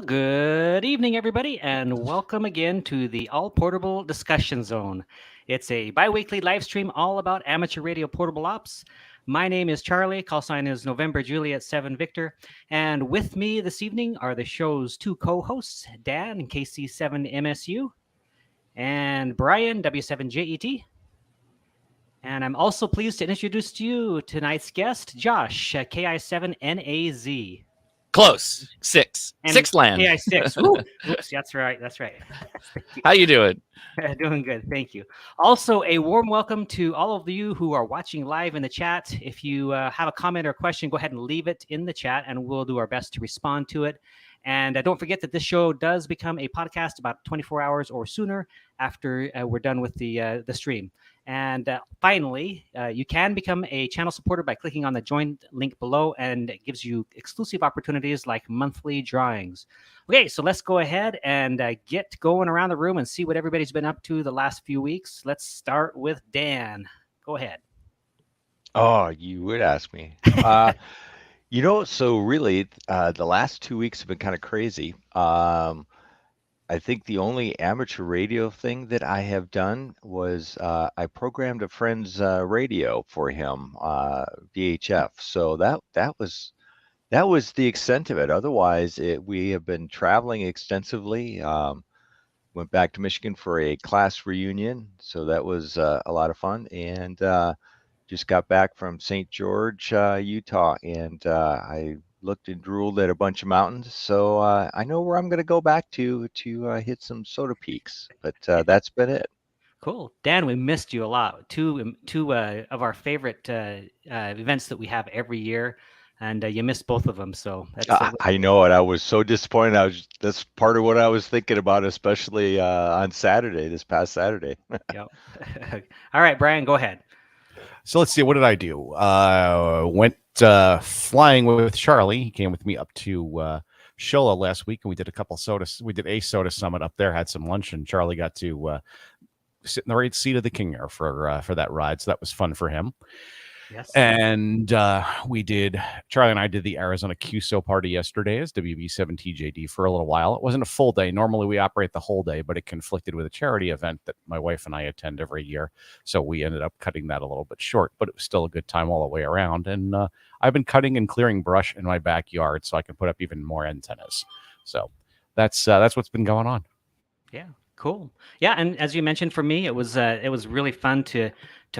Good evening, everybody, and welcome again to the All Portable Discussion Zone. It's a biweekly live stream all about amateur radio portable ops. My name is Charlie, call sign is November Juliet 7 Victor, and with me this evening are the show's two co hosts, Dan, KC7MSU, and Brian, W7JET. And I'm also pleased to introduce to you tonight's guest, Josh KI7NAZ. Close. Six land. KI6. Woo! Oops, that's right. That's right. How you doing? Doing good. Thank you. Also, a warm welcome to all of you who are watching live in the chat. If you have a comment or question, go ahead and leave it in the chat, and we'll do our best to respond to it. And don't forget that this show does become a podcast about 24 hours or sooner after we're done with the stream. And finally, you can become a channel supporter by clicking on the join link below, and it gives you exclusive opportunities like monthly drawings. Okay, so let's go ahead and get going around the room and see what everybody's been up to the last few weeks. Let's start with Dan. Go ahead. Oh, you would ask me. So really, the last 2 weeks have been kind of crazy. I think the only amateur radio thing that I have done was I programmed a friend's radio for him, VHF. So that was the extent of it. Otherwise, we have been traveling extensively. Went back to Michigan for a class reunion, so that was a lot of fun, and just got back from St. George, Utah, and I looked and drooled at a bunch of mountains. So I know where I'm going to go back to hit some soda peaks, but that's been it. Cool. Dan, we missed you a lot. Two of our favorite events that we have every year, and you missed both of them. So I know it. I was so disappointed. That's part of what I was thinking about, especially on Saturday, this past Saturday. Yep. All right, Brian, go ahead. So let's see. What did I do? Went flying with Charlie. He came with me up to Shola last week, and we did a couple sodas. We did a soda summit up there, had some lunch, and Charlie got to sit in the right seat of the King Air for that ride. So that was fun for him. Yes. And Charlie and I did the Arizona QSO party yesterday as WB7TJD for a little while. It wasn't a full day. Normally we operate the whole day, but it conflicted with a charity event that my wife and I attend every year. So we ended up cutting that a little bit short, but it was still a good time all the way around. And I've been cutting and clearing brush in my backyard so I can put up even more antennas. So that's what's been going on. Yeah. Cool. Yeah, and as you mentioned, for me, it was really fun to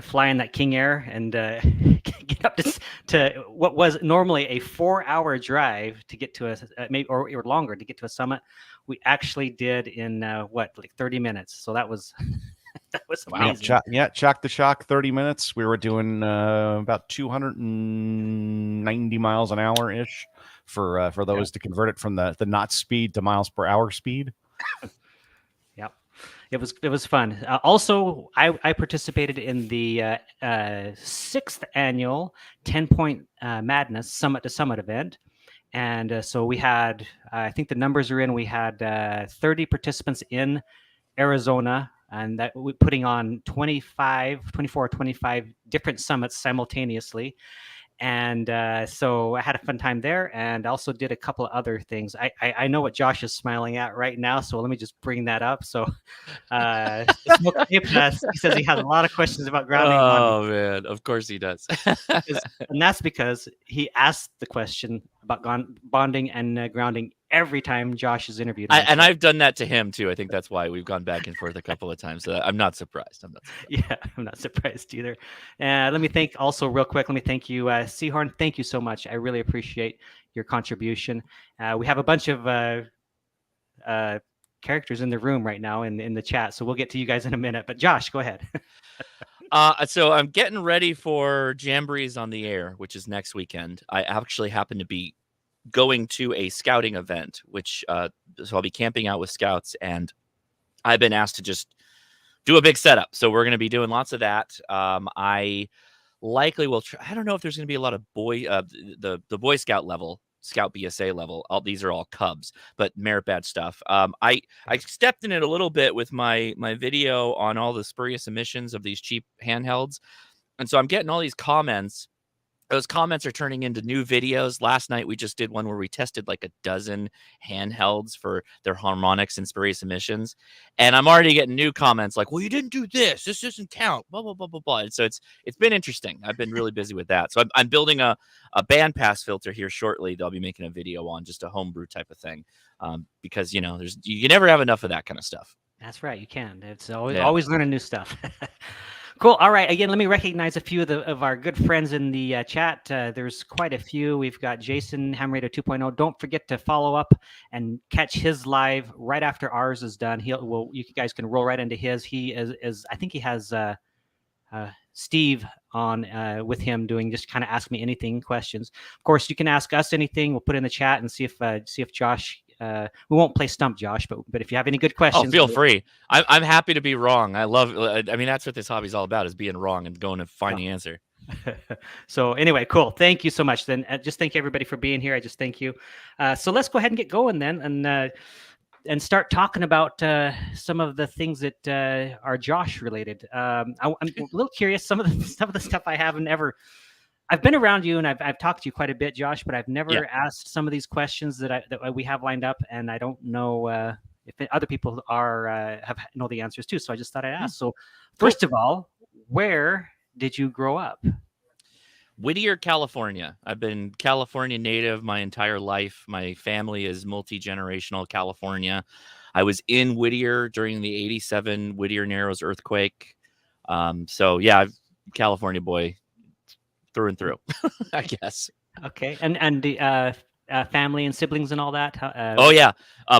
fly in that King Air and get up to what was normally a 4-hour drive to get to maybe or longer to get to a summit. We actually did in 30 minutes. So that was amazing. Wow. Shock to shock, 30 minutes. We were doing about 290 miles an hour ish for those to convert it from the knot speed to miles per hour speed. It was fun. Also, I participated in the 6th annual 10-point Madness Summit to Summit event. And so we had, I think the numbers are in, we had 30 participants in Arizona, and that we're putting on 24 or 25 different summits simultaneously. And so I had a fun time there, and also did a couple of other things. I know what Josh is smiling at right now, so let me just bring that up. So he says he has a lot of questions about grounding. Oh, man. Of course he does. And that's because he asked the question about bonding and grounding every time Josh is interviewed. And I've done that to him, too. I think that's why we've gone back and forth a couple of times. So I'm not surprised. Yeah, I'm not surprised either. Let me thank you, Seahorn. Thank you so much. I really appreciate your contribution. We have a bunch of characters in the room right now in the chat, so we'll get to you guys in a minute. But Josh, go ahead. So I'm getting ready for Jamborees on the Air, which is next weekend. I actually happen to be going to a scouting event, which so I'll be camping out with scouts, and I've been asked to just do a big setup. So we're going to be doing lots of that. I likely will try. I don't know if there's going to be a lot of the Boy Scout level, Scout BSA level. These are all Cubs, but merit badge stuff. I stepped in it a little bit with my video on all the spurious emissions of these cheap handhelds, and so I'm getting all these comments those comments are turning into new videos. Last night we just did one where we tested like a dozen handhelds for their harmonics and spurious emissions, and I'm already getting new comments like, "Well, you didn't do this. This doesn't count." Blah blah blah blah blah. And so it's been interesting. I've been really busy with that. So I'm building a bandpass filter here shortly that I'll be making a video on, just a homebrew type of thing, because you can never have enough of that kind of stuff. That's right. You can. It's always learning new stuff. Cool. All right. Again, let me recognize a few of our good friends in the chat. There's quite a few. We've got Jason Hamrader 2.0. Don't forget to follow up and catch his live right after ours is done. You guys can roll right into his. He is I think he has Steve on with him doing just kind of ask me anything questions. Of course, you can ask us anything. We'll put it in the chat and see if Josh. We won't play Stump Josh, but if you have any good questions, feel free. I'm happy to be wrong. I love. I mean, that's what this hobby is all about: is being wrong and going to find the answer. So anyway, cool. Thank you so much. Then just thank everybody for being here. I just thank you. So let's go ahead and get going then, and start talking about some of the things that are Josh related. I'm a little curious. Some of the stuff I haven't ever. I've been around you and I've talked to you quite a bit, Josh, but I've never asked some of these questions that we have lined up, and I don't know if other people know the answers too. So I just thought I'd ask. So first of all, where did you grow up? Whittier, California. I've been California native my entire life. My family is multi-generational California. I was in Whittier during the '87 Whittier Narrows earthquake. So yeah, California boy. Through and through, I guess. Okay, and the family and siblings and all that. Oh yeah,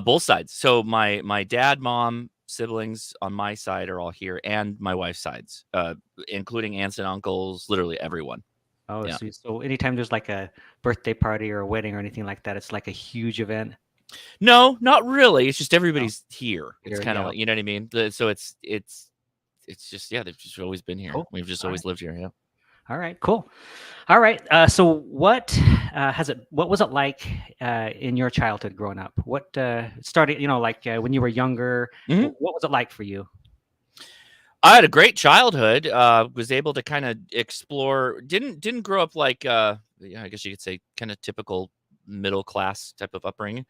both sides. So my dad, mom, siblings on my side are all here, and my wife's sides, including aunts and uncles, literally everyone. Oh, yeah. So anytime there's like a birthday party or a wedding or anything like that, it's like a huge event. No, not really. It's just everybody's here. It's kind of like, you know what I mean. So it's just they've just always been here. Cool. We've just always lived here. Yeah. All right, cool. All right. So what was it like in your childhood growing up? What started, when you were younger, what was it like for you? I had a great childhood, was able to kind of explore, didn't grow up like, I guess you could say kind of typical middle class type of upbringing.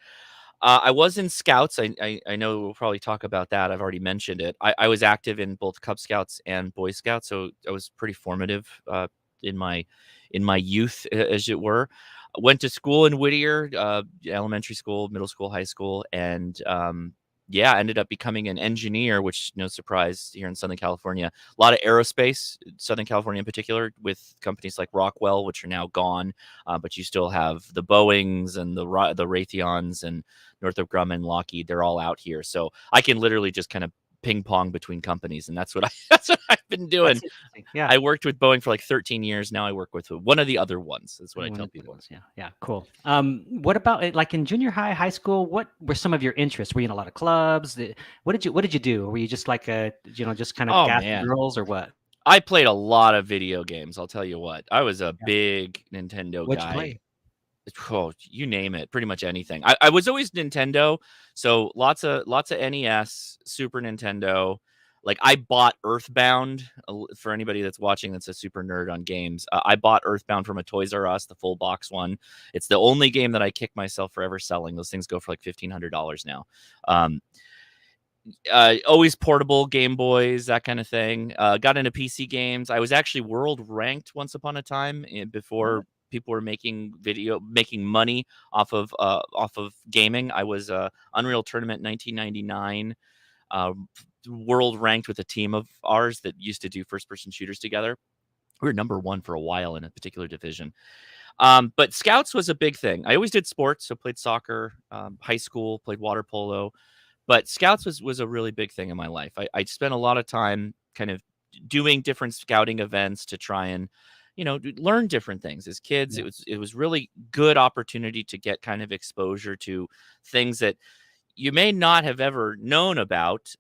I was in Scouts. I know we'll probably talk about that. I've already mentioned it. I was active in both Cub Scouts and Boy Scouts, so I was pretty formative in my youth, as it were. Went to school in Whittier, elementary school, middle school, high school, and ended up becoming an engineer, which no surprise here in Southern California. A lot of aerospace, Southern California in particular, with companies like Rockwell, which are now gone, but you still have the Boeings and the Raytheons and Northrop Grumman, Lockheed. They're all out here, so I can literally just kind of ping pong between companies, and that's what I've been doing. Yeah, I worked with Boeing for like 13 years. Now I work with one of the other ones. That's what I tell people. Yeah, cool. What about like in junior high school? What were some of your interests? Were you in a lot of clubs? What did you do? Were you just like just kind of gas girls or what? I played a lot of video games. I'll tell you what. I was a big Nintendo What'd guy. You play? Oh, you name it, pretty much anything. I was always Nintendo, so lots of NES, Super Nintendo. Like I bought Earthbound. For anybody that's watching that's a super nerd on games, I bought Earthbound from a Toys R Us, the full box one. It's the only game that I kick myself for ever selling. Those things go for like $1,500 now. Always portable Game Boys, that kind of thing. Got into PC games. I was actually world ranked once upon a time before people were making money off of gaming. I was Unreal Tournament 1999 world ranked with a team of ours that used to do first person shooters together. We were number one for a while in a particular division. But Scouts was a big thing. I always did sports, so played soccer, high school, played water polo. But Scouts was a really big thing in my life. I spent a lot of time kind of doing different scouting events to try and, learn different things. As kids, it was really good opportunity to get kind of exposure to things that you may not have ever known about,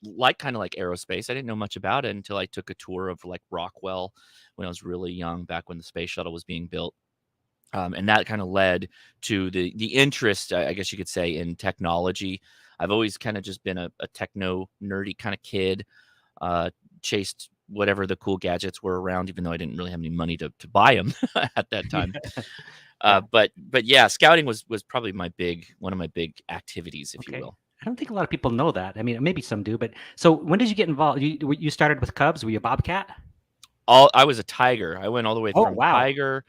like kind of like aerospace. I didn't know much about it until I took a tour of like Rockwell when I was really young, back when the space shuttle was being built. And that kind of led to the interest, I guess you could say, in technology. I've always kind of just been a techno nerdy kind of kid, chased whatever the cool gadgets were around, even though I didn't really have any money to buy them at that time. But yeah, scouting was probably one of my big activities, if you will. I don't think a lot of people know that. I mean, maybe some do, but so when did you get involved? You started with Cubs. Were you a Bobcat? I was a Tiger. I went all the way Oh, from wow. Tiger.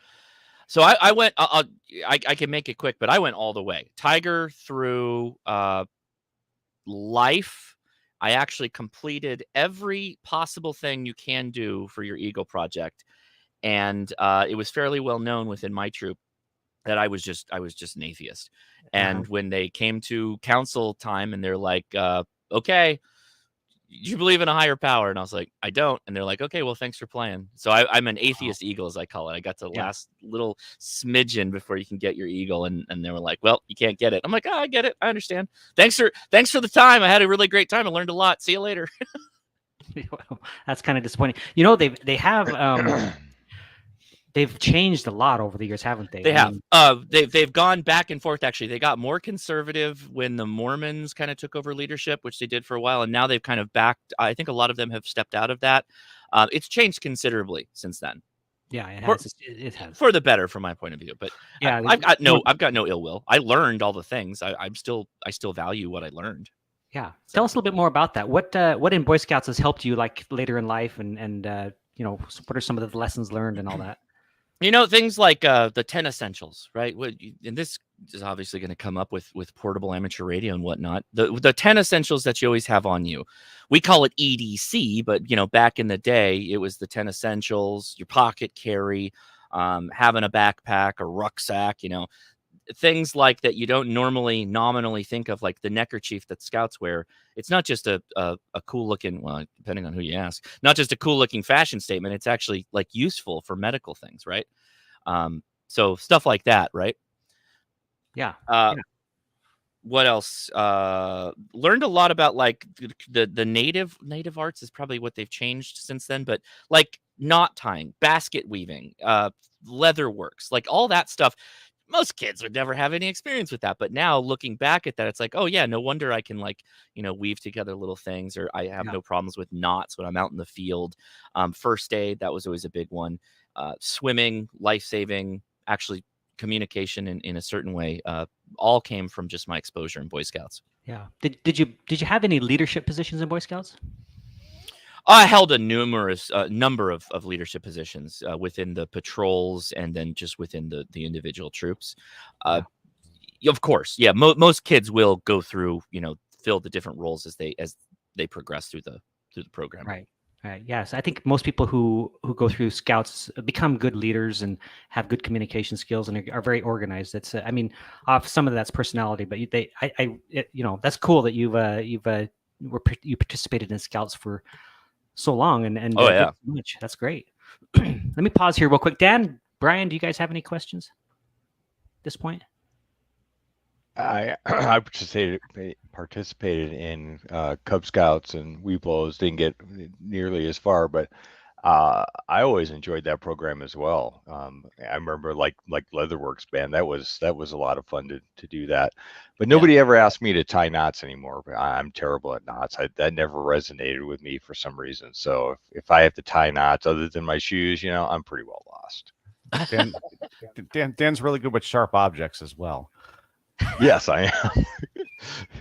So I went. I can make it quick, but I went all the way. Tiger through life. I actually completed every possible thing you can do for your Eagle project, and it was fairly well known within my troop that I was just an atheist. And when they came to council time, and they're like, "Okay, you believe in a higher power?" And I was like, "I don't." And they're like, "Okay, well, thanks for playing." So I'm an atheist Eagle, as I call it. I got to the last little smidgen before you can get your Eagle, and they were like, "Well, you can't get it." I'm like, "Oh, I get it. I understand. Thanks for the time. I had a really great time. I learned a lot. See you later." Well, that's kind of disappointing. You know, they have they've changed a lot over the years, haven't they? They have. They've gone back and forth. Actually, they got more conservative when the Mormons kind of took over leadership, which they did for a while, and now they've kind of backed. I think a lot of them have stepped out of that. It's changed considerably since then. Yeah, it has. It has, for the better, from my point of view. But yeah, I've got no ill will. I learned all the things. I still value what I learned. Yeah, tell us a little bit more about that. What in Boy Scouts has helped you, like, later in life, and you know, what are some of the lessons learned and all that? You know, things like the 10 essentials, right? And this is obviously going to come up with portable amateur radio and whatnot. The 10 essentials that you always have on you. We call it EDC, but you know, back in the day, it was the 10 essentials, your pocket carry, having a backpack, a rucksack, you know, things like that you don't normally nominally think of, like the neckerchief that scouts wear. It's not just a cool looking, well, depending on who you ask, not just a cool looking fashion statement. It's actually like useful for medical things, right? So stuff like that, right? Yeah. What else? Learned a lot about like the native arts is probably what they've changed since then, but like knot tying, basket weaving, leather works, like all that stuff. Most kids would never have any experience with that. But now looking back at that, it's like, oh yeah, no wonder I can, like, you know, weave together little things, or I have no problems with knots when I'm out in the field. First aid, that was always a big one. Swimming, life-saving, actually communication in a certain way, all came from just my exposure in Boy Scouts. Yeah. Did you have any leadership positions in Boy Scouts? I held a number of leadership positions within the patrols, and then just within the individual troops. Of course, yeah. Most kids will go through, you know, fill the different roles as they progress through the program. Right. Yes, I think most people who go through Scouts become good leaders and have good communication skills and are very organized. That's I mean, some of that's personality, but you know, that's cool that you participated in Scouts for so long, and oh yeah, that's great. Let me pause here real quick. Dan, Brian, do you guys have any questions at this point? I participated in Cub Scouts and Weeblos. Didn't get nearly as far, but I always enjoyed that program as well. I remember like Leatherworks band. That was a lot of fun to do that. But nobody ever asked me to tie knots anymore. I'm terrible at knots. That never resonated with me for some reason. So if I have to tie knots other than my shoes, you know, I'm pretty well lost. Dan's really good with sharp objects as well. Yes, I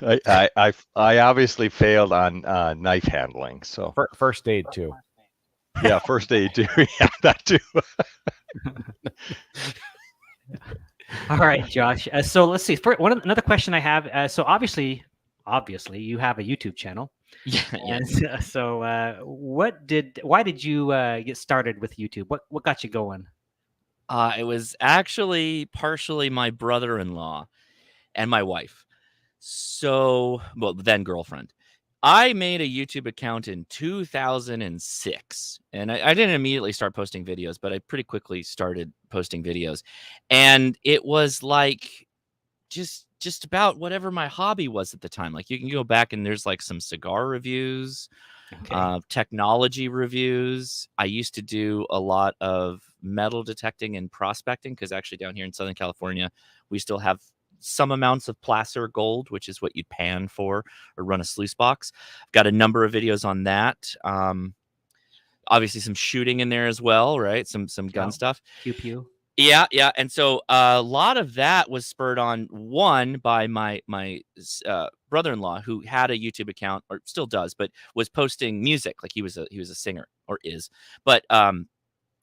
am. I obviously failed on knife handling. So first aid too. Yeah, first aid too. Yeah, that too. All right, Josh. So let's see. Another question I have. So obviously, you have a YouTube channel. Yeah. So why did you get started with YouTube? What got you going? It was actually partially my brother-in-law and my wife. So, well, then girlfriend. I made a YouTube account in 2006, and I didn't immediately start posting videos, but I pretty quickly started posting videos. And it was like just about whatever my hobby was at the time. Like, you can go back and there's like some cigar reviews, technology reviews. I used to do a lot of metal detecting and prospecting, because actually down here in Southern California, we still have some amounts of placer gold, which is what you'd pan for or run a sluice box. I've got a number of videos on that. obviously some shooting in there as well, right? Some gun Yeah. stuff. Pew pew. Yeah, yeah. And so a lot of that was spurred on, one, by my brother-in-law, who had a YouTube account, or still does, but was posting music. Like he was a singer, or is. But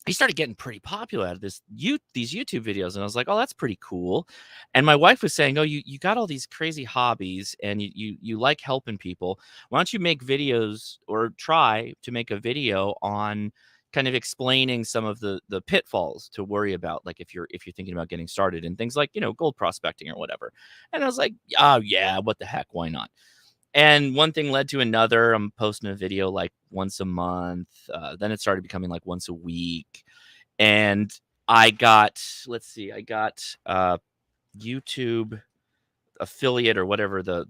he started getting pretty popular out of these YouTube videos, and I was like, oh, that's pretty cool. And my wife was saying, oh, you got all these crazy hobbies, and you like helping people. Why don't you make videos, or try to make a video on kind of explaining some of the pitfalls to worry about, like if you're thinking about getting started in things like, gold prospecting or whatever. And I was like, oh yeah, what the heck, why not? And one thing led to another. I'm posting a video like once a month. Then it started becoming like once a week. And I got YouTube affiliate, or whatever the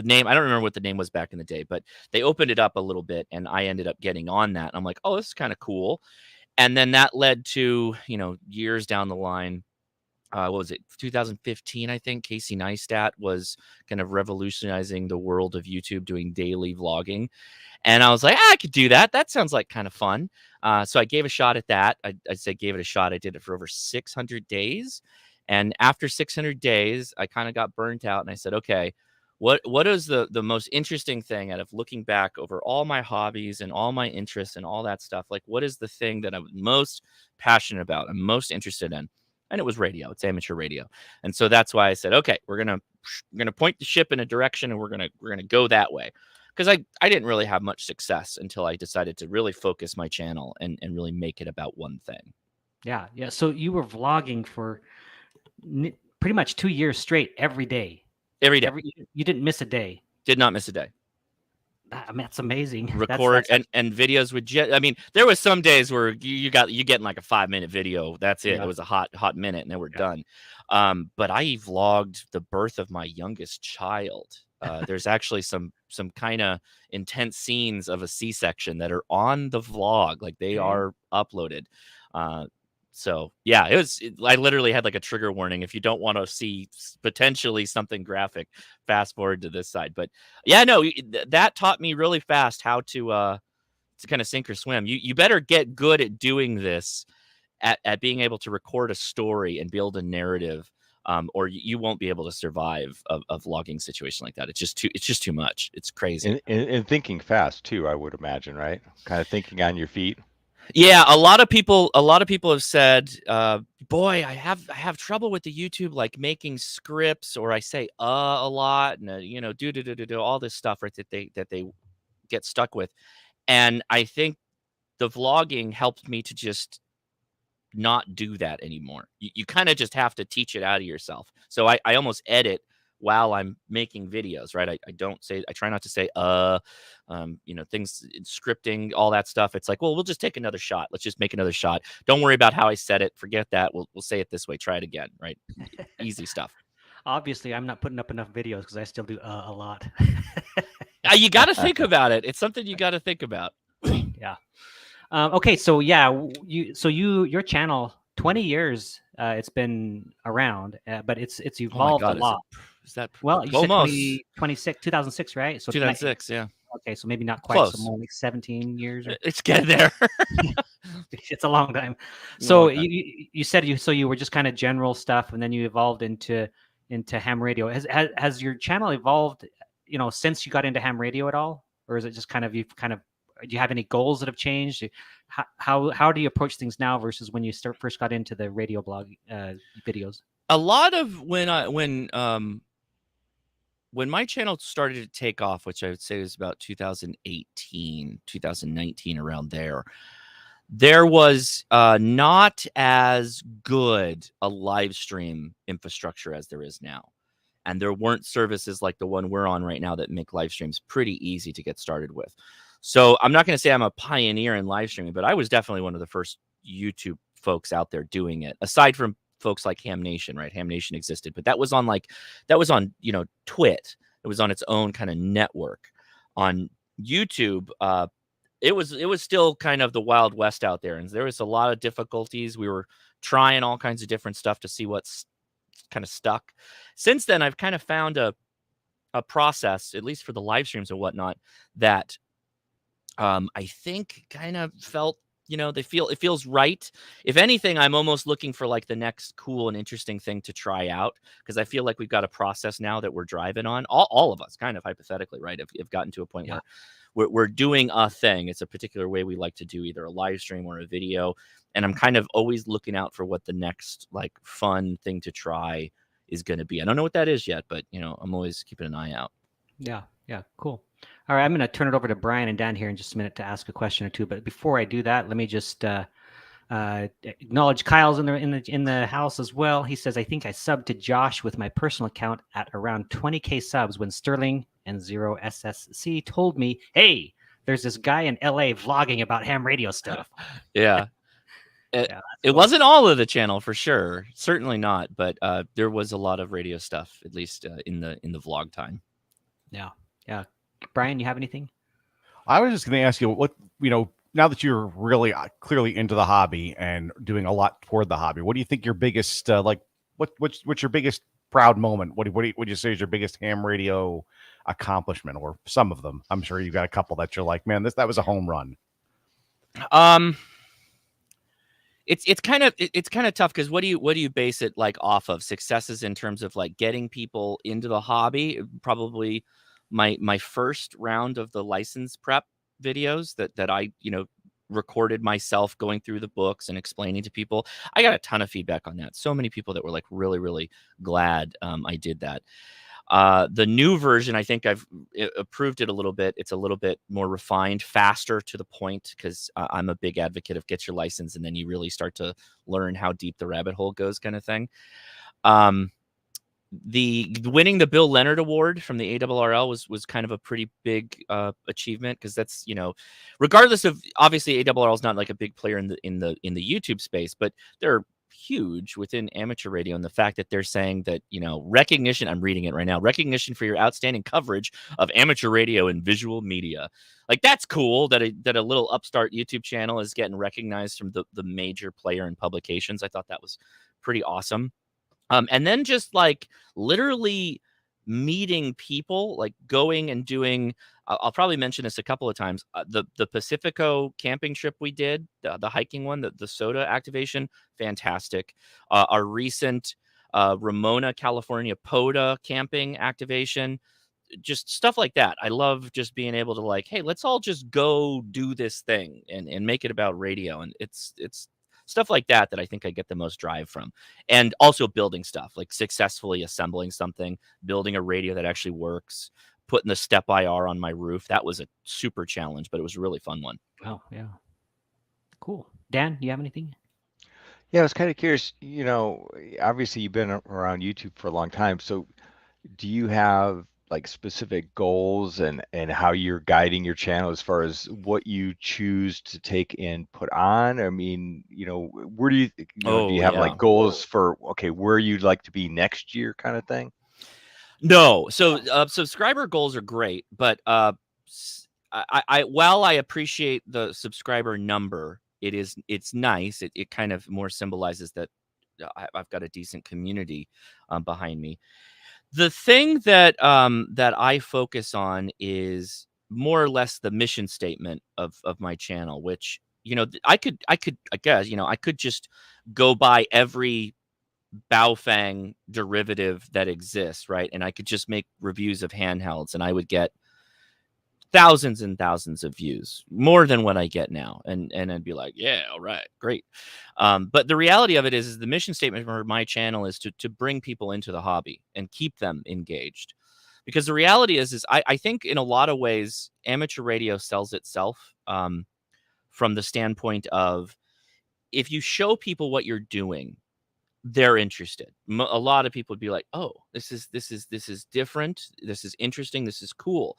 name. I don't remember what the name was back in the day, but they opened it up a little bit, and I ended up getting on that. And I'm like, oh, this is kind of cool. And then that led to, years down the line. What was it? 2015, I think. Casey Neistat was kind of revolutionizing the world of YouTube, doing daily vlogging. And I was like, I could do that. That sounds like kind of fun. So I gave a shot at that. I said gave it a shot. I did it for over 600 days. And after 600 days, I kind of got burnt out. And I said, okay, what is the most interesting thing out of looking back over all my hobbies and all my interests and all that stuff? Like, what is the thing that I'm most passionate about, I'm most interested in? And it was radio. It's amateur radio. And so that's why I said, okay, we're gonna point the ship in a direction, and we're gonna go that way. Because I didn't really have much success until I decided to really focus my channel and really make it about one thing. Yeah. So you were vlogging for pretty much 2 years straight, every day. Every day. You didn't miss a day. Did not miss a day. I mean, that's amazing. Record and videos would I mean, there was some days where you getting like a 5-minute video. That's it. Yeah. It was a hot minute, and then we're done. But I vlogged the birth of my youngest child. There's actually some kind of intense scenes of a C-section that are on the vlog. Like, they are uploaded. So yeah, I literally had like a trigger warning. If you don't want to see potentially something graphic, fast forward to this side. But yeah, no, that taught me really fast how to kind of sink or swim. You better get good at doing this, at being able to record a story and build a narrative, or you won't be able to survive a vlogging situation like that. It's just too much. It's crazy. And thinking fast too, I would imagine, right? Kind of thinking on your feet. Yeah, a lot of people have said, boy, I have trouble with the YouTube, like making scripts, or I say a lot, and do all this stuff, right, that they get stuck with. And I think the vlogging helped me to just not do that anymore. You kind of just have to teach it out of yourself. So I almost edit while I'm making videos, right? I try not to say, things, scripting, all that stuff. It's like, well, we'll just take another shot. Let's just make another shot. Don't worry about how I said it. Forget that. We'll say it this way. Try it again, right? Easy stuff. Obviously, I'm not putting up enough videos because I still do a lot. You got to think about it. It's something you got to think about. Yeah. Okay. So yeah, your channel, 20 years, it's been around, but it's evolved a lot. Is that well? You almost said 2006, right? So 2006, yeah. Okay, so maybe not quite. Close. So more like 17 years. It's getting there. It's a long time. So you said you were just kind of general stuff, and then you evolved into ham radio. Has your channel evolved, since you got into ham radio at all, or is it just do you have any goals that have changed? How do you approach things now versus when you first got into the radio blog videos? A lot of when my channel started to take off, which I would say was about 2018, 2019, around there was not as good a live stream infrastructure as there is now. And there weren't services like the one we're on right now that make live streams pretty easy to get started with. So I'm not going to say I'm a pioneer in live streaming, but I was definitely one of the first YouTube folks out there doing it, aside from folks like Ham Nation, right? Ham Nation existed, but that was on Twit. It was on its own kind of network. On YouTube, it was still kind of the Wild West out there, and there was a lot of difficulties. We were trying all kinds of different stuff to see what's kind of stuck. Since then, I've kind of found a process, at least for the live streams and whatnot, that I think kind of felt you know, it feels right. If anything, I'm almost looking for like the next cool and interesting thing to try out, because I feel like we've got a process now that we're driving on. All of us, kind of hypothetically, right, have gotten to a point Yeah. where we're doing a thing. It's a particular way we like to do either a live stream or a video, and I'm kind of always looking out for what the next like fun thing to try is going to be. I don't know what that is yet, but you know, I'm always keeping an eye out. Yeah. Cool. All right, I'm going to turn it over to Brian and Dan here in just a minute to ask a question or two. But before I do that, let me just acknowledge Kyle's in the house as well. He says, I think I subbed to Josh with my personal account at around 20K subs when Sterling and Zero SSC told me, hey, there's this guy in LA vlogging about ham radio stuff. Yeah. Yeah, It wasn't all of the channel for sure, certainly not, but there was a lot of radio stuff, at least in the vlog time. Yeah. Brian, you have anything? I was just going to ask you what, you know, now that you're really clearly into the hobby and doing a lot toward the hobby, what do you think your biggest what's your biggest proud moment? What would you say is your biggest ham radio accomplishment, or some of them? I'm sure you got a couple that you're like, man, that was a home run. It's kind of tough, because what do you base it like off of? Successes in terms of like getting people into the hobby. Probably my first round of the license prep videos that I, you know, recorded myself going through the books and explaining to people. I got a ton of feedback on that. So many people that were like really, really glad I did that. The new version, I think I've improved it a little bit. It's a little bit more refined, faster to the point, because I'm a big advocate of get your license and then you really start to learn how deep the rabbit hole goes, kind of thing. The winning the Bill Leonard Award from the ARRL was kind of a pretty big achievement, because that's, you know, regardless of, obviously ARRL is not like a big player in the YouTube space, but they're huge within amateur radio, and the fact that they're saying that, you know, recognition, I'm reading it right now, recognition for your outstanding coverage of amateur radio and visual media. Like, that's cool that a little upstart YouTube channel is getting recognized from the major player in publications. I thought that was pretty awesome. And then just like literally meeting people, like going and doing, I'll probably mention this a couple of times, the Pacifico camping trip we did, the hiking one, the soda activation, fantastic. Our recent Ramona, California PODA camping activation, just stuff like that. I love just being able to like, hey, let's all just go do this thing and make it about radio. And it's stuff like that I think I get the most drive from. And also building stuff, like successfully assembling something, building a radio that actually works, putting the step IR on my roof. That was a super challenge, but it was a really fun one. Oh, yeah. Cool. Dan, you have anything? Yeah, I was kind of curious, you know, obviously you've been around YouTube for a long time. So do you have like specific goals and how you're guiding your channel as far as what you choose to take and put on? I mean, you know, where do do you have like goals for, okay, where you'd like to be next year kind of thing? No. So subscriber goals are great, but while I appreciate the subscriber number, it's nice. It kind of more symbolizes that I've got a decent community behind me. The thing that I focus on is more or less the mission statement of my channel, which, you know, I guess, you know, I could just go buy every Baofeng derivative that exists, right? And I could just make reviews of handhelds and I would get thousands and thousands of views, more than what I get now. And I'd be like, yeah, all right, great. But the reality of it is the mission statement for my channel is to bring people into the hobby and keep them engaged. Because the reality is I think in a lot of ways, amateur radio sells itself from the standpoint of, if you show people what you're doing, they're interested. A lot of people would be like, oh, this is different. This is interesting. This is cool.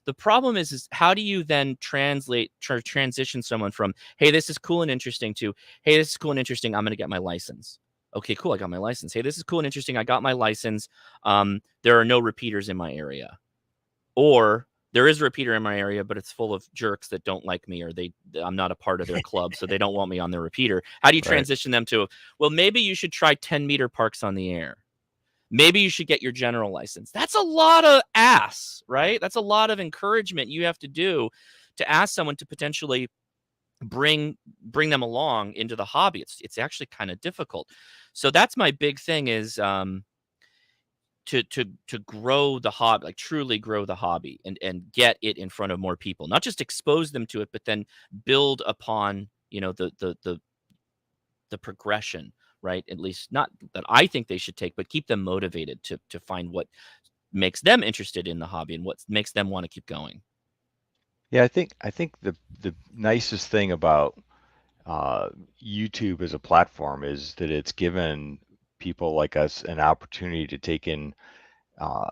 The problem is how do you then transition someone from, hey, this is cool and interesting, to, hey, this is cool and interesting, I'm going to get my license. Okay, cool, I got my license. Hey, this is cool and interesting, I got my license. There are no repeaters in my area. Or there is a repeater in my area, but it's full of jerks that don't like me, or I'm not a part of their club, so they don't want me on their repeater. How do you transition them to, well, maybe you should try 10-meter parks on the air. Maybe you should get your general license. That's a lot of ass, right? That's a lot of encouragement you have to do to ask someone to potentially bring them along into the hobby. It's actually kind of difficult. So that's my big thing is to grow the hobby, like truly grow the hobby and get it in front of more people, not just expose them to it, but then build upon, the progression, right? At least not that I think they should take, but keep them motivated to find what makes them interested in the hobby and what makes them want to keep going. Yeah, I think the nicest thing about YouTube as a platform is that it's given people like us an opportunity to take in, uh,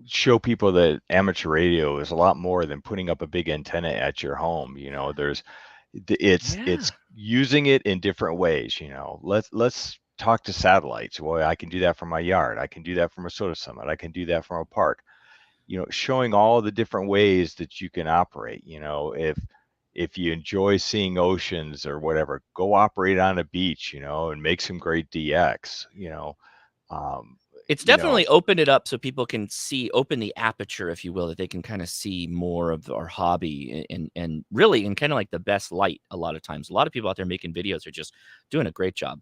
show people that amateur radio is a lot more than putting up a big antenna at your home. It's using it in different ways. Let's talk to satellites. Well, I can do that from my yard. I can do that from a soda summit. I can do that from a park. Showing all the different ways that you can operate. If you enjoy seeing oceans or whatever, go operate on a beach, and make some great DX. It's definitely opened it up so people can open the aperture, if you will, that they can kind of see more of our hobby and really in kind of like the best light. A lot of times, a lot of people out there making videos are just doing a great job.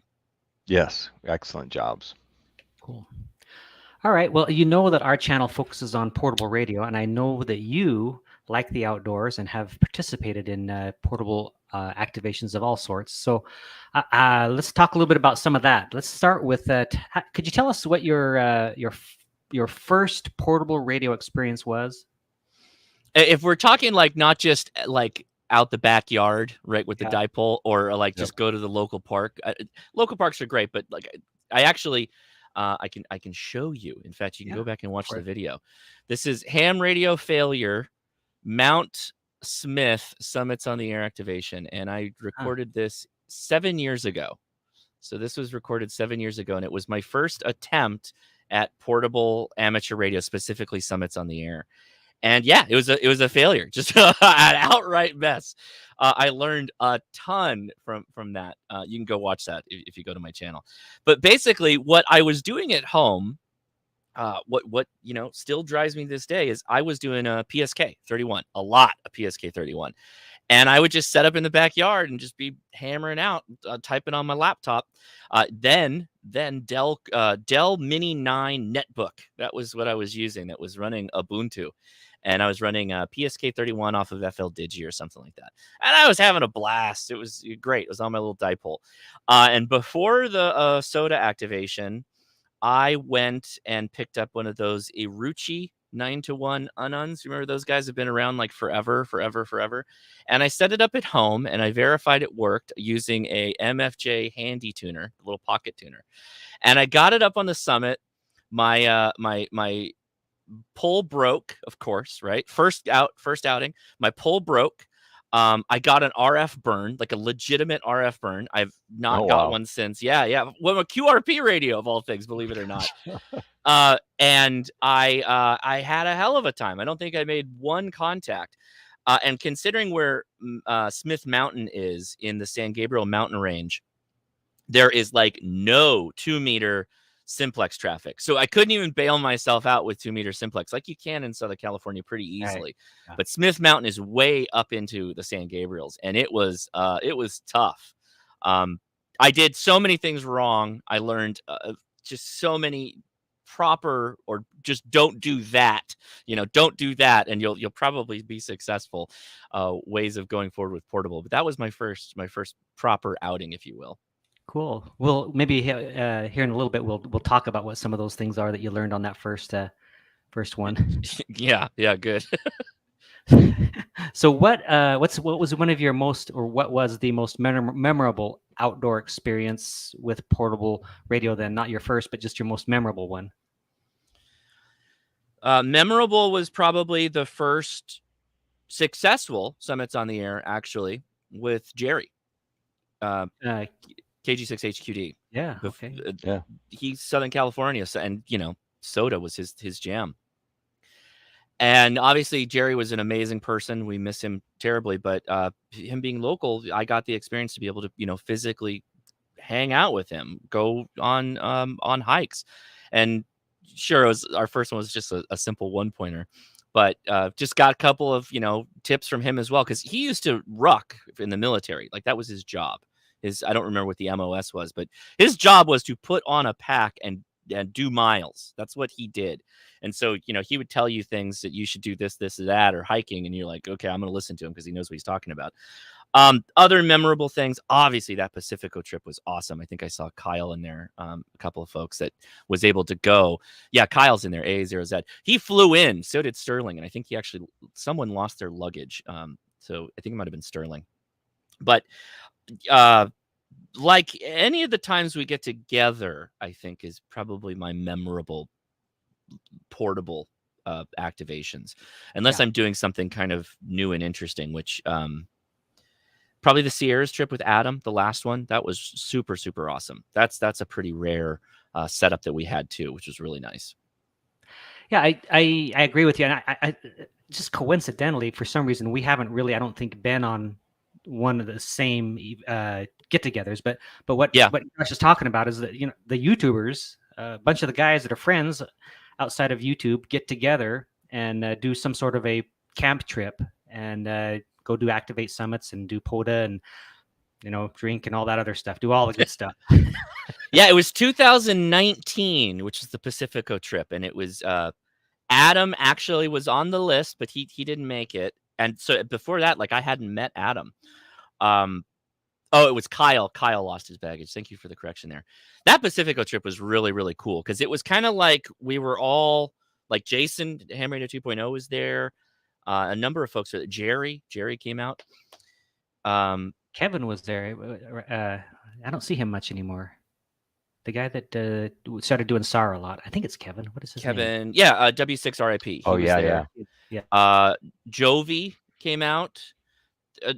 Yes, excellent jobs. Cool. All right. Well, you know that our channel focuses on portable radio, and I know that you like the outdoors and have participated in portable activations of all sorts. So let's talk a little bit about some of that. Let's start with could you tell us what your first portable radio experience was? If we're talking like not just like out the backyard, right, with the dipole, or like just go to the local park. Local parks are great, but like I actually I can show you. In fact, you can go back and watch the video. This is ham radio failure, Mount Smith Summits on the Air activation, and I recorded this 7 years ago. So this was recorded 7 years ago, and it was my first attempt at portable amateur radio, specifically Summits on the Air. And yeah, it was a failure, just an outright mess. I learned a ton from that. You can go watch that if you go to my channel. But basically, what I was doing at home, what still drives me to this day is I was doing a PSK 31, a lot of PSK 31, and I would just set up in the backyard and just be hammering out, typing on my laptop. Then Dell Mini 9 netbook. That was what I was using. That was running Ubuntu. And I was running PSK 31 off of FL Digi or something like that. And I was having a blast. It was great. It was on my little dipole. And before the soda activation, I went and picked up one of those Iruchi 9-to-1 Ununs. Remember those guys have been around like forever. And I set it up at home and I verified it worked using a MFJ handy tuner, a little pocket tuner. And I got it up on the summit. My pole broke, of course, right? First outing, my pole broke. I got an RF burn, like a legitimate RF burn. I've not got one since. Yeah. Well, a QRP radio of all things, believe it or not. And I had a hell of a time. I don't think I made one contact. And considering where Smith Mountain is in the San Gabriel mountain range, there is like no 2-meter simplex traffic. So I couldn't even bail myself out with 2-meter simplex like you can in Southern California pretty easily. Right. But Smith Mountain is way up into the San Gabriels, and it was tough. I did so many things wrong. I learned just so many proper, or just don't do that. Don't do that, and you'll probably be successful. Ways of going forward with portable. But that was my first proper outing, if you will. Cool. Well, maybe here in a little bit we'll talk about what some of those things are that you learned on that first one. Yeah, good. So what was one of your most, or what was the most memorable outdoor experience with portable radio then? Not your first, but just your most memorable one. Memorable was probably the first successful Summits on the Air, actually, with Jerry. KG6HQD. Yeah. Okay. Yeah. He's Southern California, and soda was his jam. And obviously Jerry was an amazing person. We miss him terribly, but him being local, I got the experience to be able to physically hang out with him, go on hikes. And sure, our first one was just a simple 1-pointer, but just got a couple of tips from him as well, because he used to ruck in the military. Like that was his job. I don't remember what the MOS was, but his job was to put on a pack and do miles. That's what he did. And so, he would tell you things that you should do this, or that, or hiking. And you're like, okay, I'm going to listen to him because he knows what he's talking about. Other memorable things, obviously that Pacifico trip was awesome. I think I saw Kyle in there, a couple of folks that was able to go. Yeah, Kyle's in there, A0Z. He flew in, so did Sterling. And I think someone lost their luggage. So I think it might've been Sterling, but like any of the times we get together, I think is probably my memorable portable activations, unless I'm doing something kind of new and interesting, which probably the Sierras trip with Adam, the last one, that was super, super awesome. That's a pretty rare setup that we had too, which was really nice. Yeah, I agree with you. And I just coincidentally, for some reason, we haven't really, I don't think, been on one of the same get-togethers. But what Josh is talking about is that the YouTubers, a bunch of the guys that are friends outside of YouTube, get together and do some sort of a camp trip and go do Activate summits and do POTA and drink and all that other stuff. Do all the good stuff. Yeah, it was 2019, which is the Pacifico trip, and it was Adam actually was on the list, but he didn't make it. And so before that, like I hadn't met Adam. It was Kyle. Kyle lost his baggage. Thank you for the correction there. That Pacifico trip was really, really cool because it was kind of like we were all like Jason, Ham Radio 2.0 was there. A number of folks. Jerry came out. Kevin was there. I don't see him much anymore. The guy that started doing SAR a lot. I think it's Kevin. What is his name? Yeah, W6RIP. Oh, yeah. Jovi came out.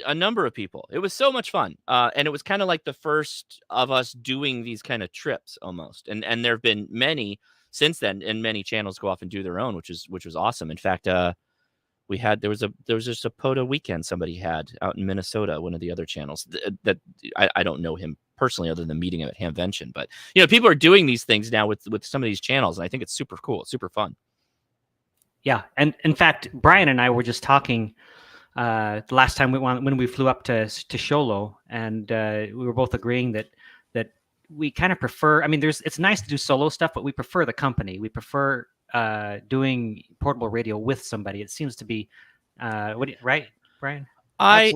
A number of people. It was so much fun. And it was kind of like the first of us doing these kind of trips almost. And there have been many since then, and many channels go off and do their own, which was awesome. In fact, there was just a POTA weekend somebody had out in Minnesota, one of the other channels that I don't know him personally other than meeting him at Hamvention, but people are doing these things now with some of these channels, and I think it's super cool. It's super fun. Yeah. And in fact, Brian and I were just talking the last time when we flew up to Sholo, and we were both agreeing that we kind of prefer, it's nice to do solo stuff, but we prefer the company. We prefer doing portable radio with somebody. It seems to be right, Brian? Yeah.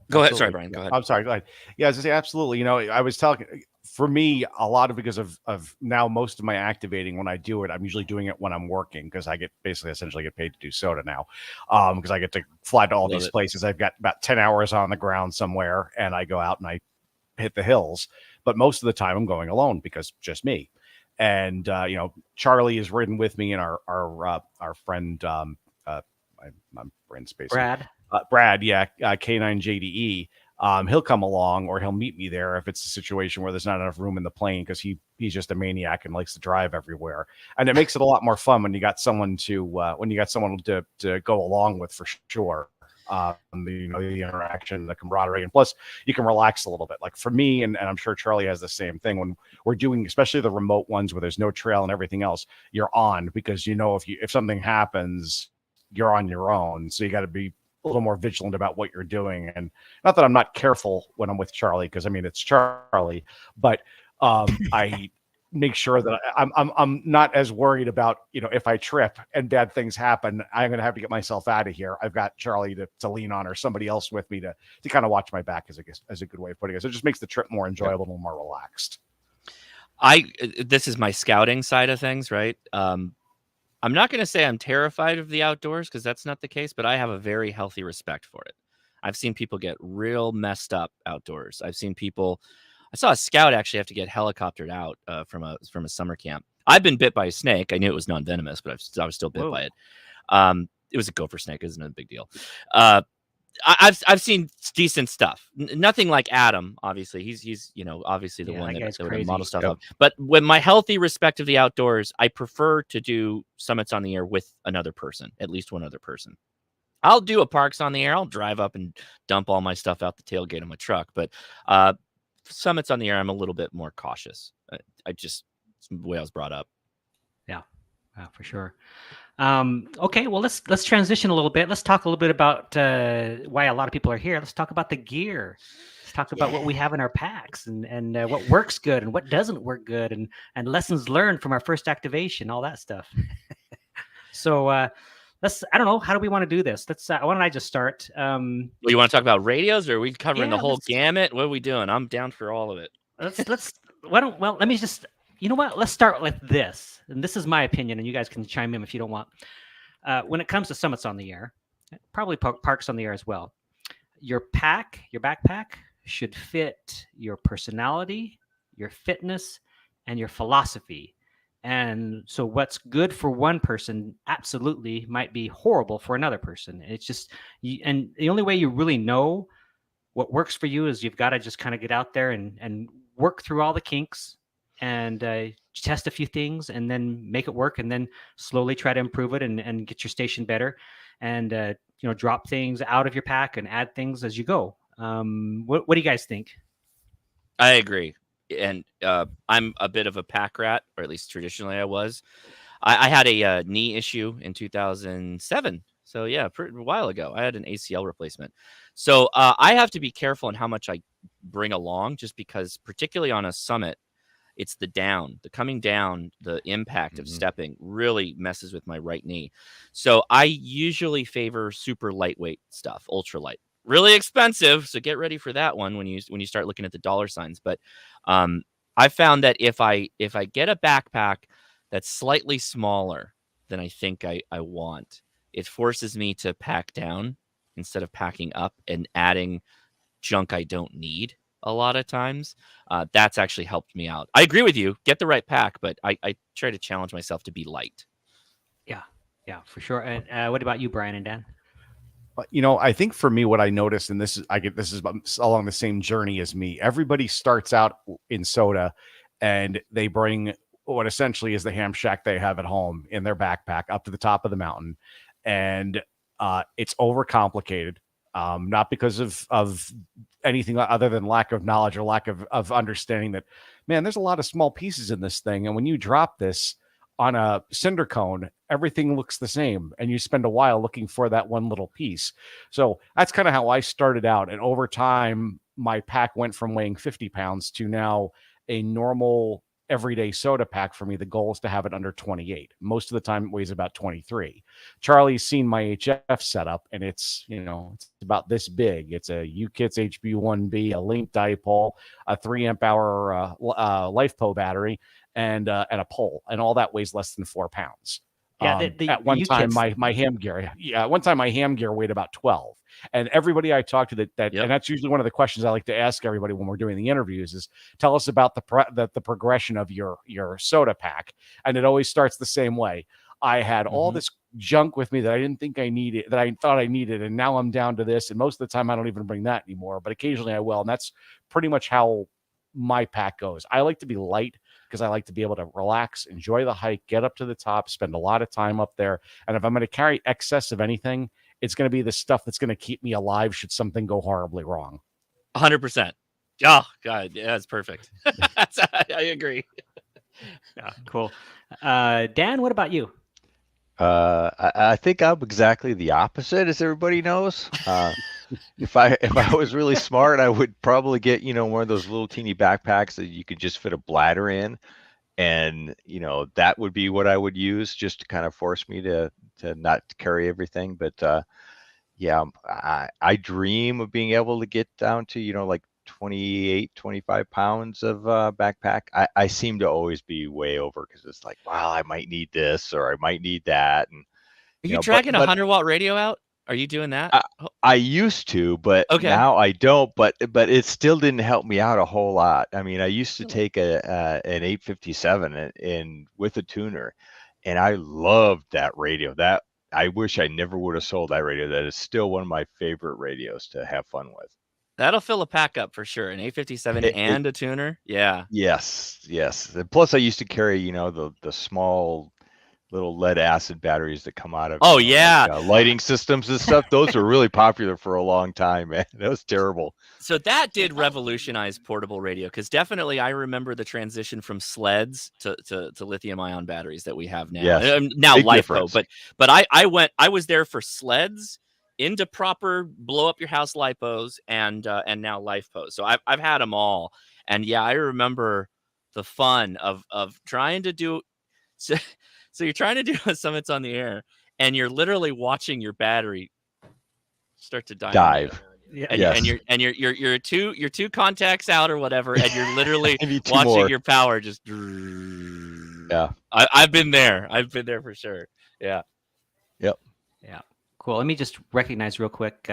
Go ahead. Sorry, Brian. Go ahead. I'm sorry. Go ahead. Yeah, I was gonna say absolutely. I was talking for me a lot of because of now most of my activating when I do it, I'm usually doing it when I'm working because I get essentially get paid to do SOTA now, because I get to fly to all these places. I've got about 10 hours on the ground somewhere, and I go out and I hit the hills. But most of the time I'm going alone because just me. And Charlie is ridden with me, and our friend I'm brain space. Brad, yeah, K9JDE. He'll come along, or he'll meet me there if it's a situation where there's not enough room in the plane because he's just a maniac and likes to drive everywhere. And it makes it a lot more fun when you got someone to go along with, for sure. The interaction, the camaraderie, and plus you can relax a little bit. Like for me, and I'm sure Charlie has the same thing when we're doing, especially the remote ones where there's no trail and everything else, you're on because if something happens, you're on your own. So you got to be a little more vigilant about what you're doing. And not that I'm not careful when I'm with Charlie, because it's Charlie, but I make sure that I'm not as worried about, if I trip and bad things happen, I'm going to have to get myself out of here. I've got Charlie to lean on, or somebody else with me to kind of watch my back, as a good way of putting it. So it just makes the trip more enjoyable and more relaxed. This is my scouting side of things, right? I'm not going to say I'm terrified of the outdoors, because that's not the case, but I have a very healthy respect for it. I've seen people get real messed up outdoors. I saw a scout actually have to get helicoptered out from a summer camp. I've been bit by a snake. I knew it was non-venomous, but I was still bit by it. It was a gopher snake. Isn't a big deal. I've seen decent stuff. Nothing like Adam. Obviously, he's obviously the one that would model stuff up. But with my healthy respect of the outdoors, I prefer to do summits on the air with another person, at least one other person. I'll do a parks on the air. I'll drive up and dump all my stuff out the tailgate of my truck. But summits on the air, I'm a little bit more cautious. It's the way I was brought up. Yeah, For sure. Okay, well let's transition a little bit. Let's talk a little bit about why a lot of people are here. Let's talk about the gear. Let's talk about what we have in our packs and what works good and what doesn't work good and lessons learned from our first activation, all that stuff. So let's. I don't know. How do we want to do this? Let's. Why don't I just start? Well, you want to talk about radios, or are we covering the whole let's- gamut? What are we doing? I'm down for all of it. Let's. Why don't? Well, let me just. You know what? Let's start with this, and this is my opinion, and you guys can chime in if you don't want. When it comes to summits on the air, probably parks on the air as well. Your backpack should fit your personality, your fitness, and your philosophy. And so what's good for one person absolutely might be horrible for another person. It's just, and the only way you really know what works for you is you've got to just kind of get out there and work through all the kinks and test a few things and then make it work and then slowly try to improve it and get your station better and drop things out of your pack and add things as you go. What do you guys think? I agree. And I'm a bit of a pack rat, or at least traditionally I was. I had a knee issue in 2007. So yeah, a while ago, I had an ACL replacement. So I have to be careful in how much I bring along, just because particularly on a summit, it's the coming down, the impact of stepping really messes with my right knee. So I usually favor super lightweight stuff, ultralight. Really expensive, so get ready for that one when you start looking at the dollar signs. But I found that if I get a backpack that's slightly smaller than I think I want, it forces me to pack down instead of packing up and adding junk I don't need a lot of times. That's actually helped me out. I agree with you. Get the right pack, but I try to challenge myself to be light. Yeah, for sure. And what about you, Brian and Dan? I think for me, what I noticed, and this is along the same journey as me. Everybody starts out in soda, and they bring what essentially is the ham shack they have at home in their backpack up to the top of the mountain, and it's overcomplicated. Not because of anything other than lack of knowledge or lack of understanding that, man, there's a lot of small pieces in this thing, and when you drop this on a cinder cone, everything looks the same, and you spend a while looking for that one little piece. So that's kind of how I started out. And over time, my pack went from weighing 50 pounds to now a normal everyday soda pack for me. The goal is to have it under 28. Most of the time it weighs about 23. Charlie's seen my HF setup, and it's about this big. It's a UKITS HB1B, a link dipole, a 3 amp hour LifePo battery, and a pole, and all that weighs less than 4 pounds. Yeah, at one time my ham gear, weighed about 12. And everybody I talk to and that's usually one of the questions I like to ask everybody when we're doing the interviews is, tell us about the progression of your soda pack. And it always starts the same way. I had all this junk with me that I didn't think I needed, that I thought I needed, and now I'm down to this. And most of the time I don't even bring that anymore, but occasionally I will. And that's pretty much how my pack goes. I like to be light because I like to be able to relax, enjoy the hike, get up to the top, spend a lot of time up there. And if I'm going to carry excess of anything, it's going to be the stuff that's going to keep me alive should something go horribly wrong. 100%. Oh, God. Yeah, that's perfect. I agree. Yeah, cool. Dan, what about you? I think I'm exactly the opposite, as everybody knows. If I was really smart, I would probably get one of those little teeny backpacks that you could just fit a bladder in, and that would be what I would use just to kind of force me to not carry everything. But yeah, I dream of being able to get down to like 28, 25 pounds of backpack. I seem to always be way over because it's like, wow, I might need this or I might need that. And are you dragging a 100-watt radio out? Are you doing that? I used to, but now I don't. But it still didn't help me out a whole lot. I mean, I used to take an 857 and with a tuner, and I loved that radio. That I wish I never would have sold that radio. That is still one of my favorite radios to have fun with. That'll fill a pack up for sure. An 857 and a tuner. Yeah. Yes. And plus, I used to carry, the small little lead acid batteries that come out of Oh yeah. lighting systems and stuff. Those were really popular for a long time, man. That was terrible. So that did revolutionize portable radio, because definitely I remember the transition from sleds to lithium ion batteries that we have now. Yes, Now big LiFo, difference. but I was there for sleds into proper blow up your house lipos and now LiFo. So I've had them all, and yeah, I remember the fun of trying to do so. So you're trying to do a Summits on the Air, and you're literally watching your battery start to die. Dive. Yeah. And, Yes. you're two contacts out or whatever, and you're literally Maybe two watching more. your power just. Yeah. I've been there. I've been there for sure. Yeah. Yep. Yeah. Cool. Let me just recognize real quick,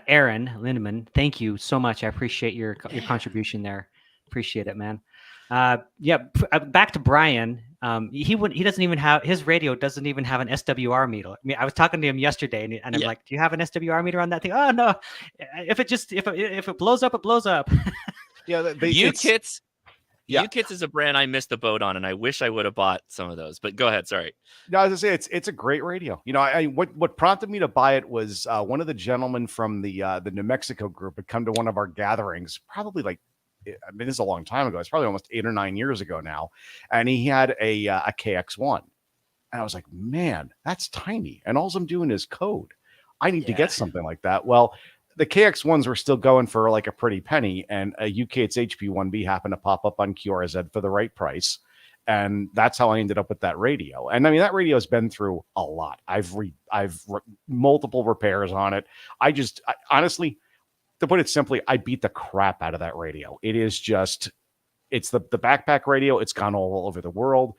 Aaron Lindemann. Thank you so much. I appreciate your contribution there. Appreciate it, man. Back to Brian. He doesn't even have, his radio doesn't even have an SWR meter. I mean, I was talking to him yesterday, and I'm like, "Do you have an SWR meter on that thing?" Oh no, if it blows up, it blows up. Yeah, UKITS. Yeah. UKITS is a brand I missed the boat on, and I wish I would have bought some of those. But go ahead. Sorry. No, I was gonna say it's a great radio. You know, what prompted me to buy it was one of the gentlemen from the New Mexico group had come to one of our gatherings, probably like, I mean, this is a long time ago. It's probably almost 8 or 9 years ago now, and he had a KX1, and I was like, man, that's tiny, and all I'm doing is code. I need to get something like that. Well, the KX1s were still going for like a pretty penny, and a UKITS HP1B happened to pop up on QRZ for the right price. And that's how I ended up with that radio. And I mean, that radio has been through a lot. I've multiple repairs on it. Honestly, to put it simply, I beat the crap out of that radio. It is just, it's the backpack radio. It's gone all over the world.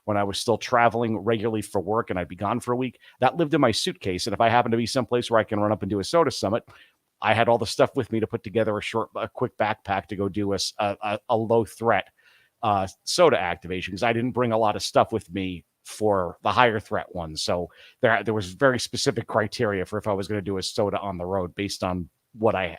When I was still traveling regularly for work and I'd be gone for a week, that lived in my suitcase. And if I happen to be someplace where I can run up and do a soda summit, I had all the stuff with me to put together a quick backpack to go do a low threat soda activation, because I didn't bring a lot of stuff with me for the higher threat ones. So there was very specific criteria for if I was going to do a soda on the road based on what I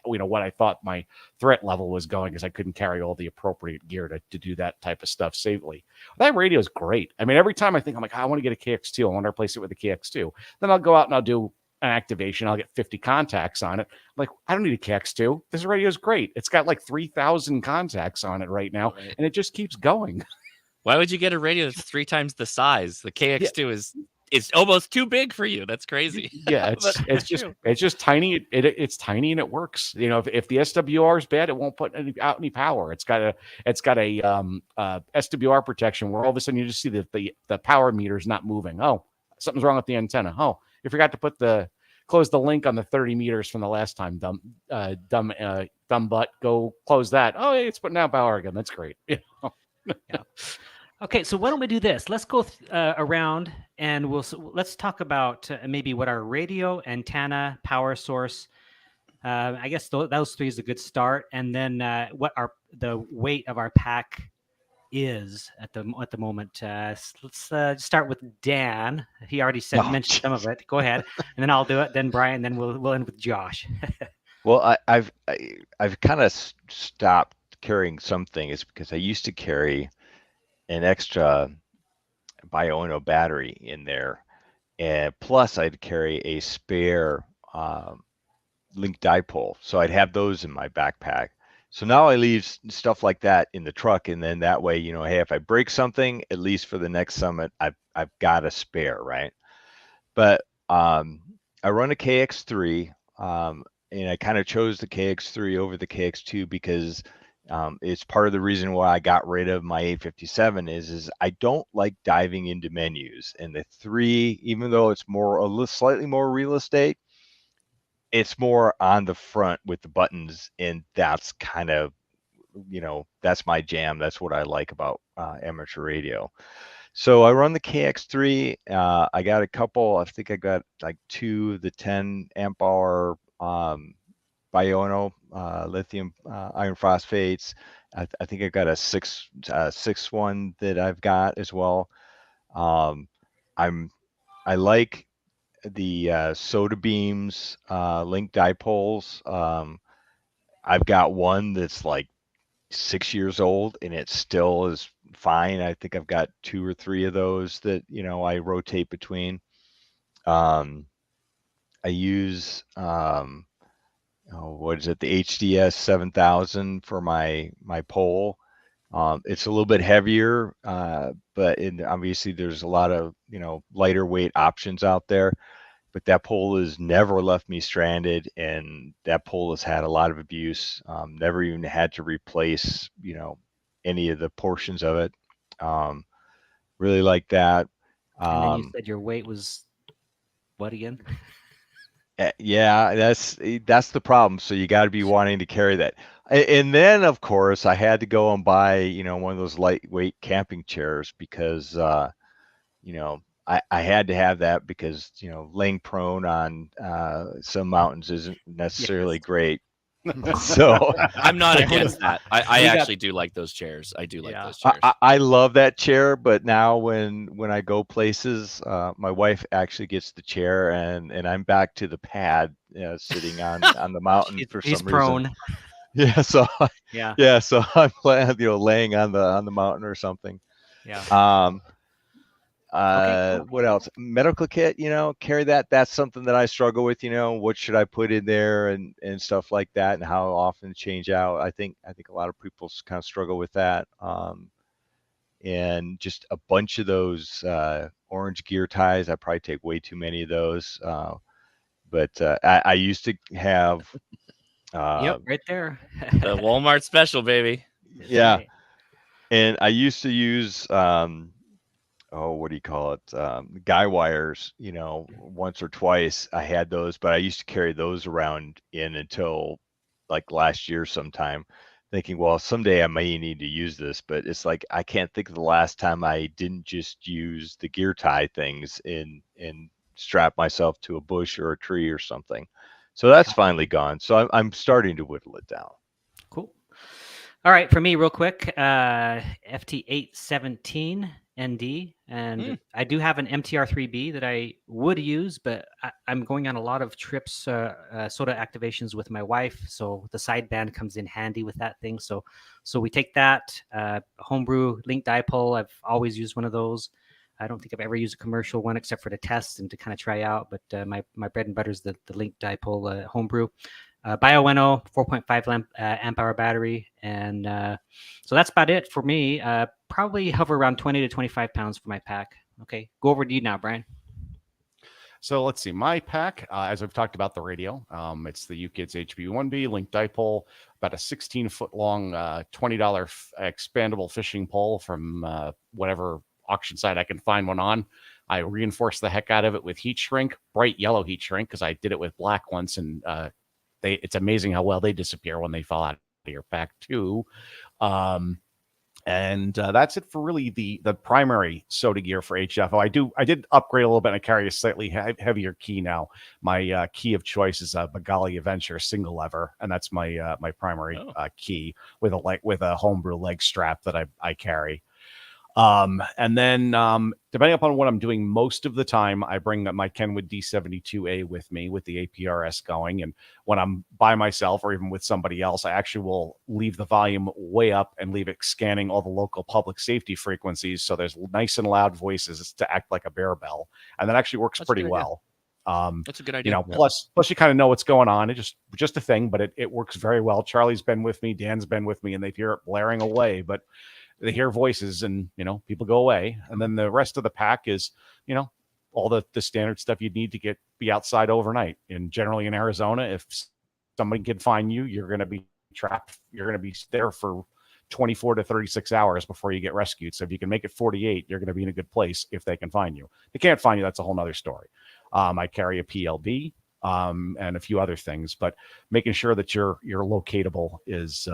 thought my threat level was going, because I couldn't carry all the appropriate gear to do that type of stuff safely. That radio is great. I mean, every time I think, I'm like, I want to get a KX2, I want to replace it with a KX2. Then I'll go out and I'll do an activation. I'll get 50 contacts on it. I'm like, I don't need a KX2. This radio is great. It's got like 3,000 contacts on it right now, and it just keeps going. Why would you get a radio that's 3 times the size? The KX2 is almost too big for you. That's crazy. Yeah, it's just tiny. It's tiny and it works. You know, if the SWR is bad, it won't put out any power. It's got a SWR protection where all of a sudden you just see the power meter is not moving. Oh, something's wrong with the antenna. Oh, you forgot to close the link on the 30 meters from the last time. Dumb butt. Go close that. Oh, it's putting out power again. That's great. You know? Yeah. Okay, so why don't we do this? Let's go around and let's talk about maybe what our radio, antenna, power source. I guess those 3 is a good start, and then what the weight of our pack is at the moment. Let's start with Dan. He already mentioned some of it. Go ahead, and then I'll do it. Then Brian. Then we'll end with Josh. Well, I've kind of stopped carrying some things because I used to carry an extra Biono battery in there, and plus I'd carry a spare link dipole, so I'd have those in my backpack. So now I leave stuff like that in the truck, and then that way, hey, if I break something, at least for the next summit, I've got a spare, right? But I run a KX3, and I kind of chose the KX3 over the KX2 because it's part of the reason why I got rid of my 857 is I don't like diving into menus. And the 3, even though it's slightly more real estate, it's more on the front with the buttons, and that's kind of, that's my jam. That's what I like about amateur radio. So I run the KX3. I got a couple. I think I got like 2 of the 10 amp hour Biono lithium iron phosphates. I think I've got a six one that I've got as well. I like the soda beams link dipoles. I've got one that's like 6 years old and it still is fine. I think I've got 2 or 3 of those that, I rotate between. I use, what is it? The HDS 7000 for my pole. It's a little bit heavier, but obviously there's a lot of, lighter weight options out there. But that pole has never left me stranded, and that pole has had a lot of abuse. Never even had to replace, any of the portions of it. Really like that. And then you said your weight was what again? Yeah, that's the problem. So you got to be wanting to carry that. And then, of course, I had to go and buy, one of those lightweight camping chairs because, I had to have that because, laying prone on some mountains isn't necessarily great. So I'm not against that. I actually do like those chairs. I do like those chairs. I love that chair, but now when I go places, my wife actually gets the chair, and I'm back to the pad, sitting on the mountain for some reason. He's prone. Yeah, so yeah, so I'm laying on the mountain or something. Yeah. Okay, cool. What else? Medical kit, carry that. That's something that I struggle with, what should I put in there and stuff like that, and how often change out. I think a lot of people kind of struggle with that. And just a bunch of those orange gear ties. I probably take way too many of those. But I used to have yep, right there. The Walmart special, baby. Yeah. Right. And I used to use what do you call it? Guy wires, once or twice I had those, but I used to carry those around until like last year sometime, thinking, well, someday I may need to use this, but it's like, I can't think of the last time I didn't just use the gear tie things and strap myself to a bush or a tree or something. So that's finally gone. So I'm starting to whittle it down. Cool. All right. For me, real quick, FT817 ND, and I do have an MTR3B that I would use, but I'm going on a lot of trips, soda activations with my wife, so the sideband comes in handy with that thing. So we take that homebrew link dipole. I've always used one of those. I don't think I've ever used a commercial one except for to test and to kind of try out, but my bread and butter is the link dipole homebrew. BioNO 4.5 amp hour battery, and so that's about it for me. Probably hover around 20 to 25 pounds for my pack. Okay, go over to you now, Brian. So let's see, my pack, as I've talked about the radio, it's the UKIDS HB1B link dipole, about a 16-foot long, $20 expandable fishing pole from whatever auction site I can find one on. I reinforced the heck out of it with heat shrink, bright yellow heat shrink, because I did it with black once, and it's amazing how well they disappear when they fall out of your pack too. And that's it for really the primary soda gear for HFO. I did upgrade a little bit. I carry a slightly heavier key now. My key of choice is a Magali Adventure single lever, and that's my my primary key with a homebrew leg strap that I carry. And then depending upon what I'm doing most of the time, I bring my Kenwood D72A with me with the APRS going. And when I'm by myself or even with somebody else, I actually will leave the volume way up and leave it scanning all the local public safety frequencies. So there's nice and loud voices to act like a bear bell. And that actually works pretty well. That's a good idea. Plus you kind of know what's going on. It just a thing, but it works very well. Charlie's been with me, Dan's been with me, and they hear it blaring away, but they hear voices and, people go away. And then the rest of the pack is, all the standard stuff you'd need to be outside overnight. And generally in Arizona, if somebody can find you, you're going to be trapped. You're going to be there for 24 to 36 hours before you get rescued. So if you can make it 48, you're going to be in a good place if they can find you. If they can't find you, that's a whole nother story. I carry a PLB and a few other things, but making sure that you're locatable is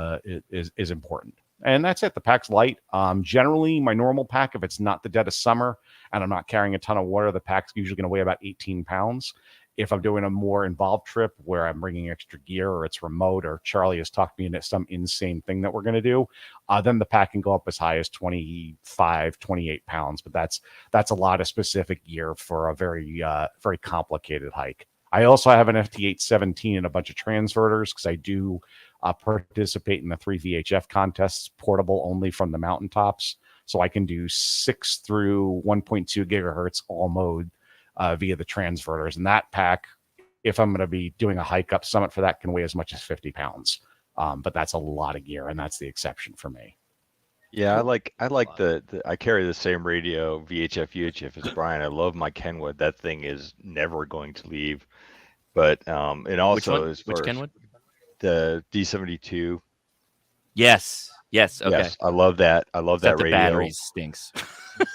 important. And that's it. The pack's light. Generally, my normal pack, if it's not the dead of summer and I'm not carrying a ton of water, the pack's usually going to weigh about 18 pounds. If I'm doing a more involved trip where I'm bringing extra gear or it's remote or Charlie has talked me into some insane thing that we're going to do, then the pack can go up as high as 25, 28 pounds. But that's a lot of specific gear for a very, very complicated hike. I also have an FT817 and a bunch of transverters because I do participate in the 3 VHF contests, portable only from the mountaintops. So I can do 6 through 1.2 gigahertz all mode via the transverters. And that pack, if I'm going to be doing a hike up Summit for that, can weigh as much as 50 pounds. But that's a lot of gear, and that's the exception for me. Yeah, I like I carry the same radio VHF UHF as Brian. I love my Kenwood. That thing is never going to leave. But and also as Which far as Kenwood? the D72. Yes. Okay. Yes, I love that. I love Except that the radio. batteries stinks.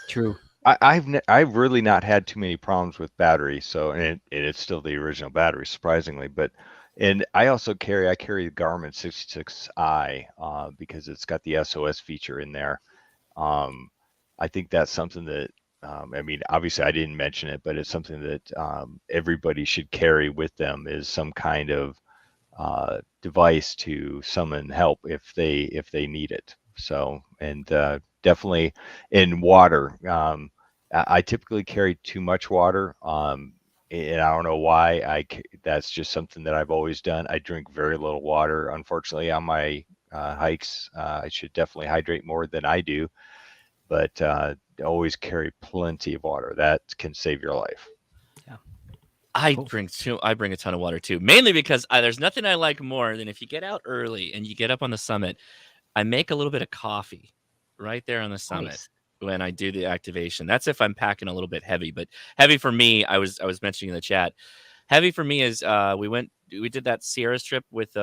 True. I've really not had too many problems with battery. So and it's still the original battery, surprisingly. But and I also carry the Garmin 66i because it's got the SOS feature in there. I think that's something that I mean, obviously I didn't mention it, but it's something that everybody should carry with them is some kind of device to summon help if they need it. So and definitely in water. I typically carry too much water. And I don't know why. That's just something that I've always done. I drink very little water, unfortunately, on my hikes. I should definitely hydrate more than I do, but always carry plenty of water. That can save your life. I Cool. bring a ton of water too, mainly because there's nothing I like more than if you get out early and you get up on the summit. I make a little bit of coffee right there on the summit. Nice. When I do the activation. That's if I'm packing a little bit heavy, but heavy for me, I was mentioning in the chat. Heavy for me is we did that Sierras trip with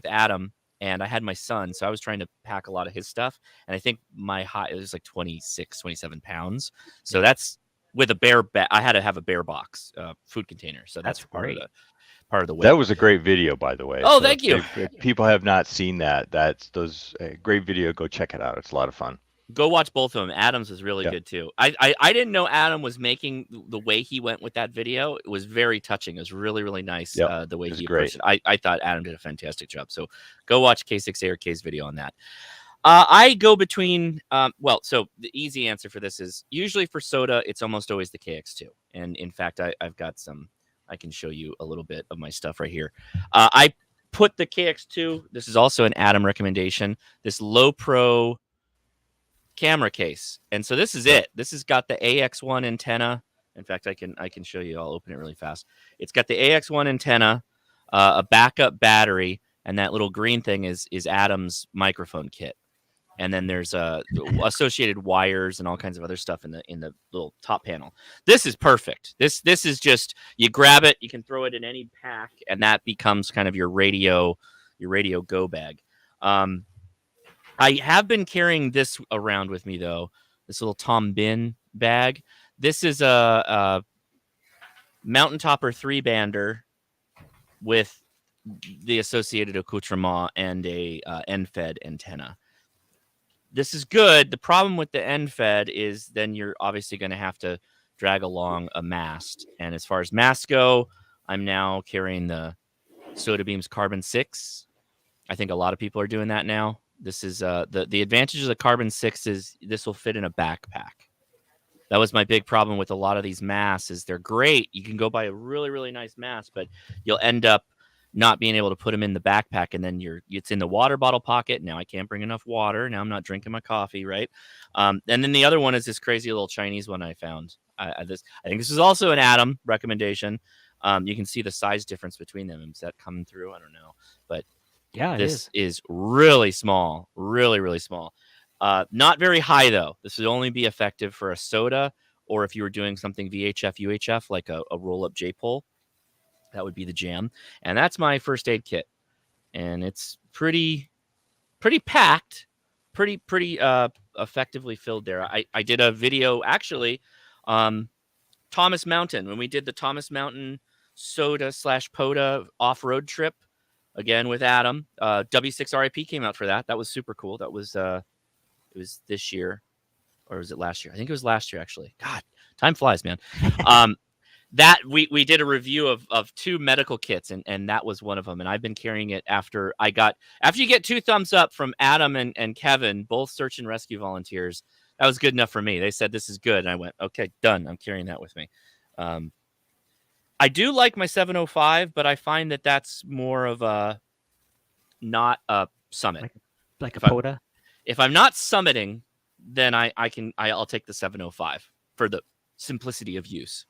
Adam, and I had my son, so I was trying to pack a lot of his stuff, and I think my it was like 26, 27 pounds. So that's with a bare I had to have a bare box food container. So that's part great. of the weight. That was a great video, by the way. Oh, So thank you. If people have not seen that, that's great video. Go check it out. It's a lot of fun. Go watch both of them. Adam's was really good too. I didn't know Adam was making the way he went with that video. It was very touching. It was really, really nice the way he approached it. I thought Adam did a fantastic job. So go watch K6ARK's video on that. I go between so the easy answer for this is usually for soda, it's almost always the KX2. And in fact, I've got some. I can show you a little bit of my stuff right here. I put the KX2. This is also an Adam recommendation. This Low Pro camera case, and so this is it. This has got the AX1 antenna. In fact, I can show you. I'll open it really fast. It's got the AX1 antenna, a backup battery, and that little green thing is Adam's microphone kit. And then there's associated wires and all kinds of other stuff in the little top panel. This is perfect. This is just, you grab it, you can throw it in any pack, and that becomes kind of your radio go bag. I have been carrying this around with me though. This little Tom Bin bag. This is a Mountain Topper 3-bander with the associated accoutrement and a end-fed antenna. This is good. The problem with the end-fed is then you're obviously going to have to drag along a mast. And as far as masts go, I'm now carrying the Soda Beams Carbon 6. I think a lot of people are doing that now. This is the advantage of the Carbon 6 is this will fit in a backpack. That was my big problem with a lot of these masks is they're great. You can go buy a really, really nice mask, but you'll end up not being able to put them in the backpack, and then it's in the water bottle pocket. Now I can't bring enough water. Now I'm not drinking my coffee, right? And then the other one is this crazy little Chinese one I found. I think this is also an Adam recommendation. You can see the size difference between them. Is that coming through? I don't know, but yeah, this is really small, really, really small. Not very high though. This would only be effective for a soda, or if you were doing something VHF, UHF, like a roll-up J-pole. That would be the jam. And that's my first aid kit. And it's pretty packed, pretty effectively filled there. I did a video, actually, Thomas Mountain, when we did the Thomas Mountain soda / POTA off-road trip, again with Adam. W6RIP came out for that. That was super cool. That was, it was this year. Or was it last year? I think it was last year, actually. God, time flies, man. That we did a review of 2 medical kits, and that was one of them. And I've been carrying it after you get 2 thumbs up from Adam and Kevin, both search and rescue volunteers. That was good enough for me. They said this is good, and I went, okay, done. I'm carrying that with me. I do like my 705, but I find that that's more of a not a summit. Like a If I'm- POTA. If I'm not summiting, then I'll take the 705 for the simplicity of use.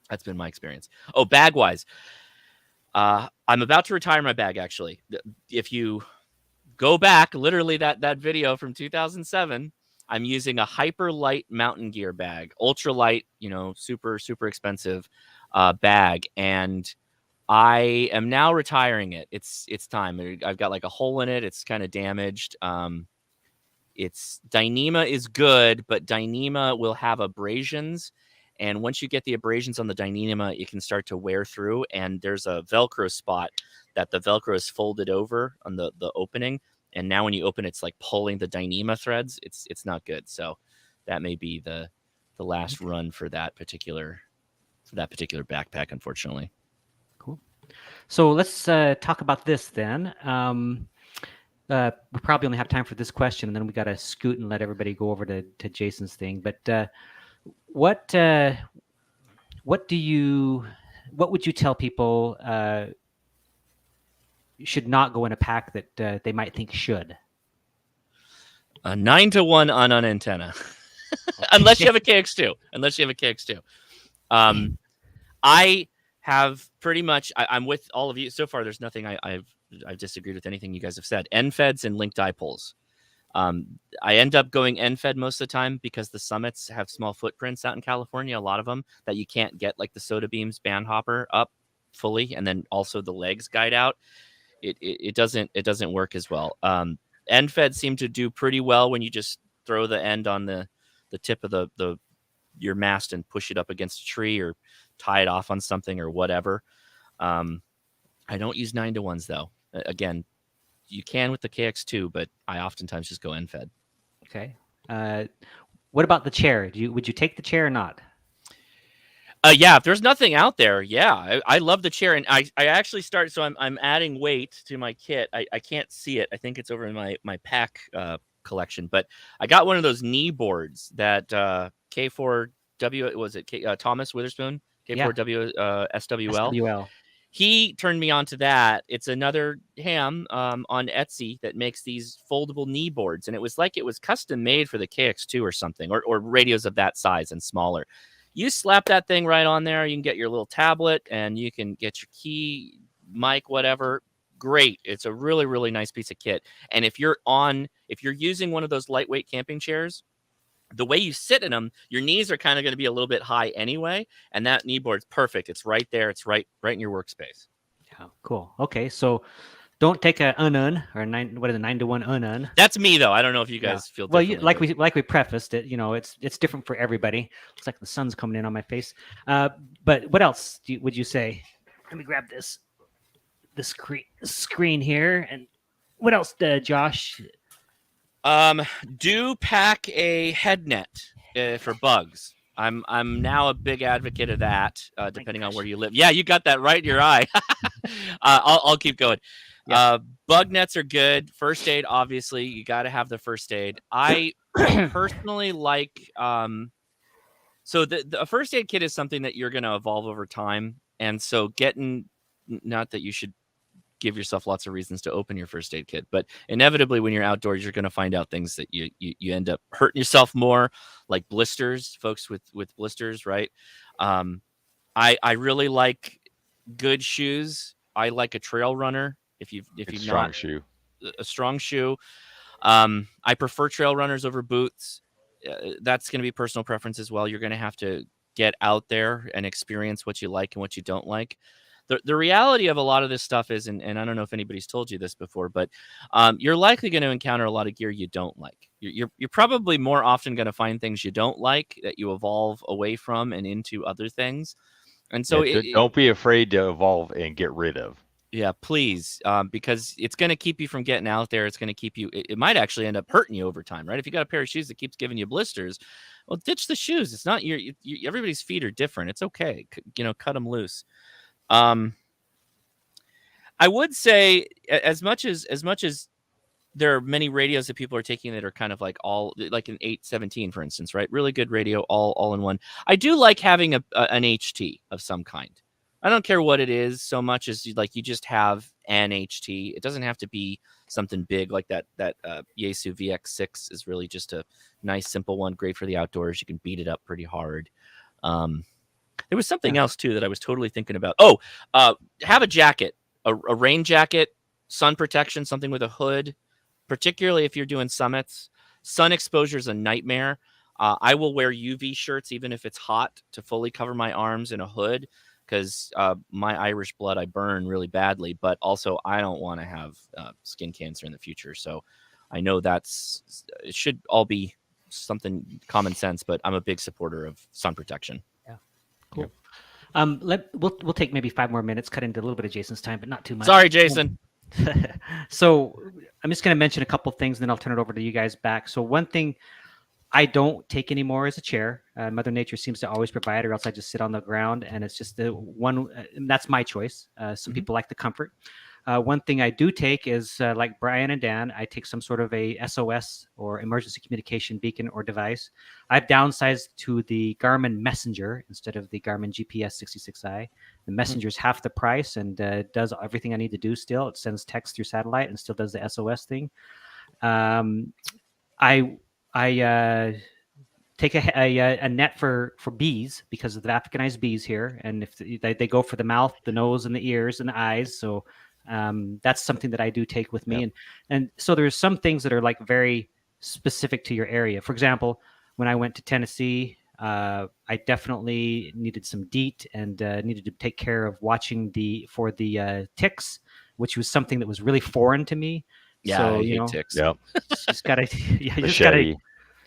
That's been my experience. Oh, bag wise, I'm about to retire my bag. Actually, if you go back, literally that video from 2007, I'm using a hyper light mountain gear bag, ultra light, super expensive bag, and I am now retiring it. It's time. I've got like a hole in it. It's kind of damaged. It's Dyneema is good, but Dyneema will have abrasions. And once you get the abrasions on the Dyneema, it can start to wear through. And there's a Velcro spot that the Velcro is folded over on the opening. And now when you open, it's like pulling the Dyneema threads. It's not good. So that may be the last run for that particular backpack, unfortunately. Cool. So let's talk about this then. We probably only have time for this question, and then we got to scoot and let everybody go over to Jason's thing. But what would you tell people should not go in a pack that they might think should? A 9-to-1 on an antenna, unless you have a KX2. I have pretty much. I'm with all of you so far. There's nothing I've disagreed with anything you guys have said. End-feds and link dipoles. I end up going end-fed most of the time because the summits have small footprints out in California, a lot of them, that you can't get like the Soda Beams band hopper up fully, and then also the legs guide out. It doesn't work as well. End-fed seem to do pretty well when you just throw the end on the tip of your mast and push it up against a tree or tie it off on something or whatever. I don't use 9-to-1s though. Again, you can with the KX2, but I oftentimes just go end-fed. Okay. What about the chair? Would you take the chair or not? Yeah, if there's nothing out there, yeah, I love the chair, and I actually started. So I'm adding weight to my kit. I can't see it. I think it's over in my pack collection, but I got one of those knee boards that K4W was it Thomas Witherspoon K4W SWL. SWL. He turned me on to that. It's another ham on Etsy that makes these foldable knee boards, and it was like it was custom made for the KX2 or something, or radios of that size and smaller. You slap that thing right on there, you can get your little tablet, and you can get your key, mic, whatever. Great. It's a really, really nice piece of kit. And if you're using one of those lightweight camping chairs, the way you sit in them, your knees are kind of going to be a little bit high anyway, and that knee board's perfect. It's right there. It's right in your workspace. Yeah, cool. Okay, so don't take a unun or 9-to-1 unun. That's me though. I don't know if you guys feel differently. Well, like we prefaced it, it's different for everybody. Looks like the sun's coming in on my face. But what else would you say? Let me grab the screen here. And what else, Josh? Do pack a head net for bugs. I'm now a big advocate of that, depending on where you live. Yeah, you got that right in your eye. I'll keep going. Yeah. Bug nets are good. First aid, obviously, you got to have the first aid. I personally like. So the first aid kit is something that you're going to evolve over time, and so not that you should give yourself lots of reasons to open your first aid kit, but inevitably when you're outdoors, you're going to find out things that you end up hurting yourself more, like blisters, folks with blisters, right? I really like good shoes. I like a trail runner. If you've not a strong shoe. I prefer trail runners over boots. That's going to be personal preference as well. You're going to have to get out there and experience what you like and what you don't like. The reality of a lot of this stuff is, and I don't know if anybody's told you this before, but you're likely going to encounter a lot of gear you don't like. You're probably more often going to find things you don't like that you evolve away from and into other things. And so don't be afraid to evolve and get rid of. Yeah, please, because it's going to keep you from getting out there. It's going to keep you. It might actually end up hurting you over time, right? If you got a pair of shoes that keeps giving you blisters, well, ditch the shoes. It's not everybody's feet are different. It's okay. Cut them loose. I would say as much as there are many radios that people are taking that are kind of like like an 817, for instance, right? Really good radio, all in one. I do like having an HT of some kind. I don't care what it is so much as you just have an HT. It doesn't have to be something big like that. Yaesu VX6 is really just a nice, simple one, great for the outdoors. You can beat it up pretty hard. There was something else too that I was totally thinking about. Oh, have a jacket, a rain jacket, sun protection, something with a hood, particularly if you're doing summits. Sun exposure is a nightmare. I will wear UV shirts even if it's hot to fully cover my arms in a hood because my Irish blood, I burn really badly, but also I don't want to have skin cancer in the future. So I know it should all be something common sense, but I'm a big supporter of sun protection. Yeah. Cool. We'll take maybe 5 more minutes, cut into a little bit of Jason's time, but not too much. Sorry, Jason. So I'm just going to mention a couple things, and then I'll turn it over to you guys back. So one thing I don't take anymore is a chair. Mother Nature seems to always provide, or else I just sit on the ground, and it's just the one. That's my choice. Some people like the comfort. One thing I do take is like Brian and Dan, I take some sort of a SOS or emergency communication beacon or device. I've downsized to the Garmin Messenger instead of the Garmin GPS 66i. The Messenger is half the price and does everything I need to do still. It sends text through satellite and still does the SOS thing. I take a net for bees because of the Africanized bees here. And if they go for the mouth, the nose, and the ears and the eyes. So that's something that I do take with me. And so there's some things that are like very specific to your area. For example, when I went to Tennessee, I definitely needed some DEET and needed to take care of watching for the ticks, which was something that was really foreign to me. Yeah, so, I hate ticks. Yep. Just gotta,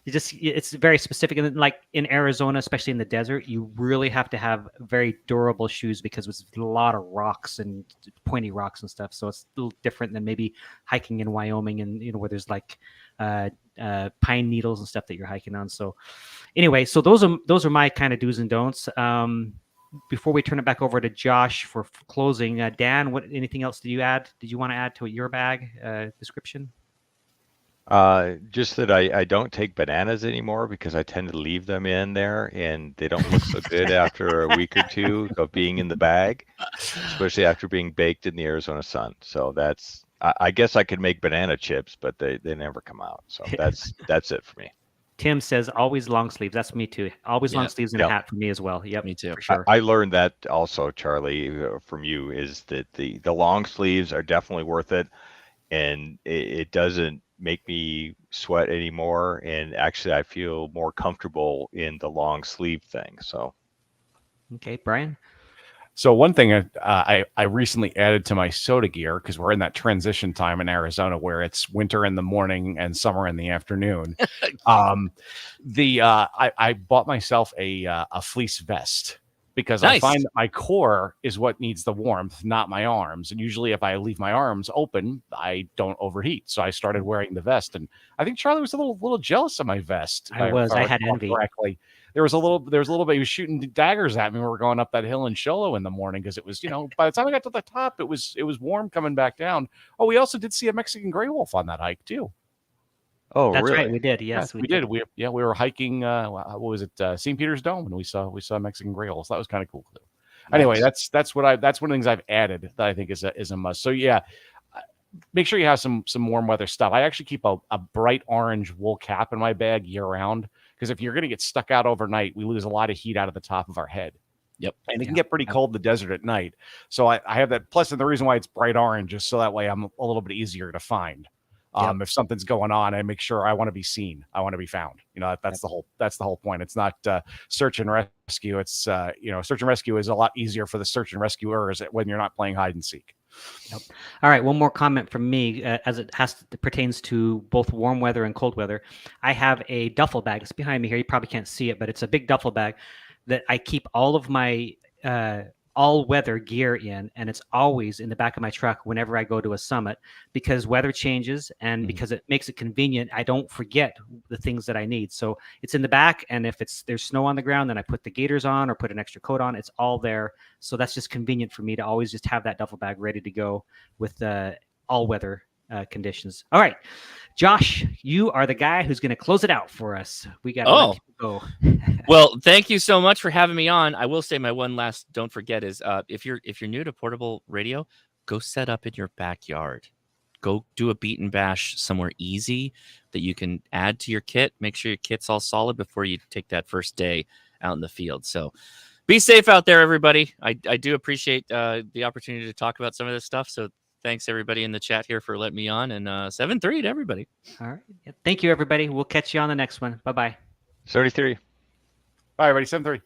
it's very specific. And then, like in Arizona, especially in the desert, you really have to have very durable shoes because it's a lot of rocks and pointy rocks and stuff. So it's a little different than maybe hiking in Wyoming and where there's like pine needles and stuff that you're hiking on. So anyway, so those are my kind of do's and don'ts. Before we turn it back over to Josh for closing, Dan, anything else did you want to add to your bag description? Just that I don't take bananas anymore because I tend to leave them in there and they don't look so good after a week or two of being in the bag, especially after being baked in the Arizona sun. So I guess I could make banana chips, but they never come out. So that's it for me. Tim says always long sleeves. That's me too. Always long sleeves and a hat for me as well. Yep, me too. For sure. I learned that also, Charlie, from you, is that the long sleeves are definitely worth it, and it doesn't make me sweat anymore. And actually, I feel more comfortable in the long sleeve thing. So, okay, Brian. So one thing I recently added to my soda gear, because we're in that transition time in Arizona where it's winter in the morning and summer in the afternoon. I bought myself a fleece vest because I find that my core is what needs the warmth, not my arms. And usually if I leave my arms open, I don't overheat. So I started wearing the vest, and I think Charlie was a little jealous of my vest. I had envy. Correctly. There was a little bit. He was shooting daggers at me when we were going up that hill in Sholo in the morning because it was, by the time I got to the top, it was warm coming back down. Oh, we also did see a Mexican gray wolf on that hike too. Oh, that's really? right. We did. Yes, we did. We were hiking. What was it? St. Peter's Dome, and we saw Mexican gray wolves. That was kind of cool too. Nice. Anyway, that's one of the things I've added that I think is a must. So yeah, make sure you have some warm weather stuff. I actually keep a bright orange wool cap in my bag year round. Because if you're going to get stuck out overnight, we lose a lot of heat out of the top of our head. Yep. And it can get pretty cold in the desert at night. So I have that. Plus, and the reason why it's bright orange is so that way I'm a little bit easier to find. If something's going on, I make sure I want to be seen. I want to be found. That's the whole point. It's not search and rescue. It's search and rescue is a lot easier for the search and rescuers when you're not playing hide and seek. Yep. All right. One more comment from me as it pertains to both warm weather and cold weather. I have a duffel bag. It's behind me here. You probably can't see it, but it's a big duffel bag that I keep all of my all-weather gear in, and it's always in the back of my truck whenever I go to a summit because weather changes and because it makes it convenient. I don't forget the things that I need. So it's in the back, and if there's snow on the ground, then I put the gaiters on or put an extra coat on. It's all there. So that's just convenient for me to always just have that duffel bag ready to go with all-weather conditions. All right, Josh, you are the guy who's going to close it out for us. We got to let people go. Well, thank you so much for having me on. I will say my one last don't forget is if you're new to portable radio, go set up in your backyard. Go do a beat and bash somewhere easy that you can add to your kit. Make sure your kit's all solid before you take that first day out in the field. So be safe out there, everybody. I do appreciate the opportunity to talk about some of this stuff. So thanks everybody in the chat here for letting me on, and 7-3 to everybody. All right. Thank you, everybody. We'll catch you on the next one. Bye-bye. 73. Bye, everybody. 7-3.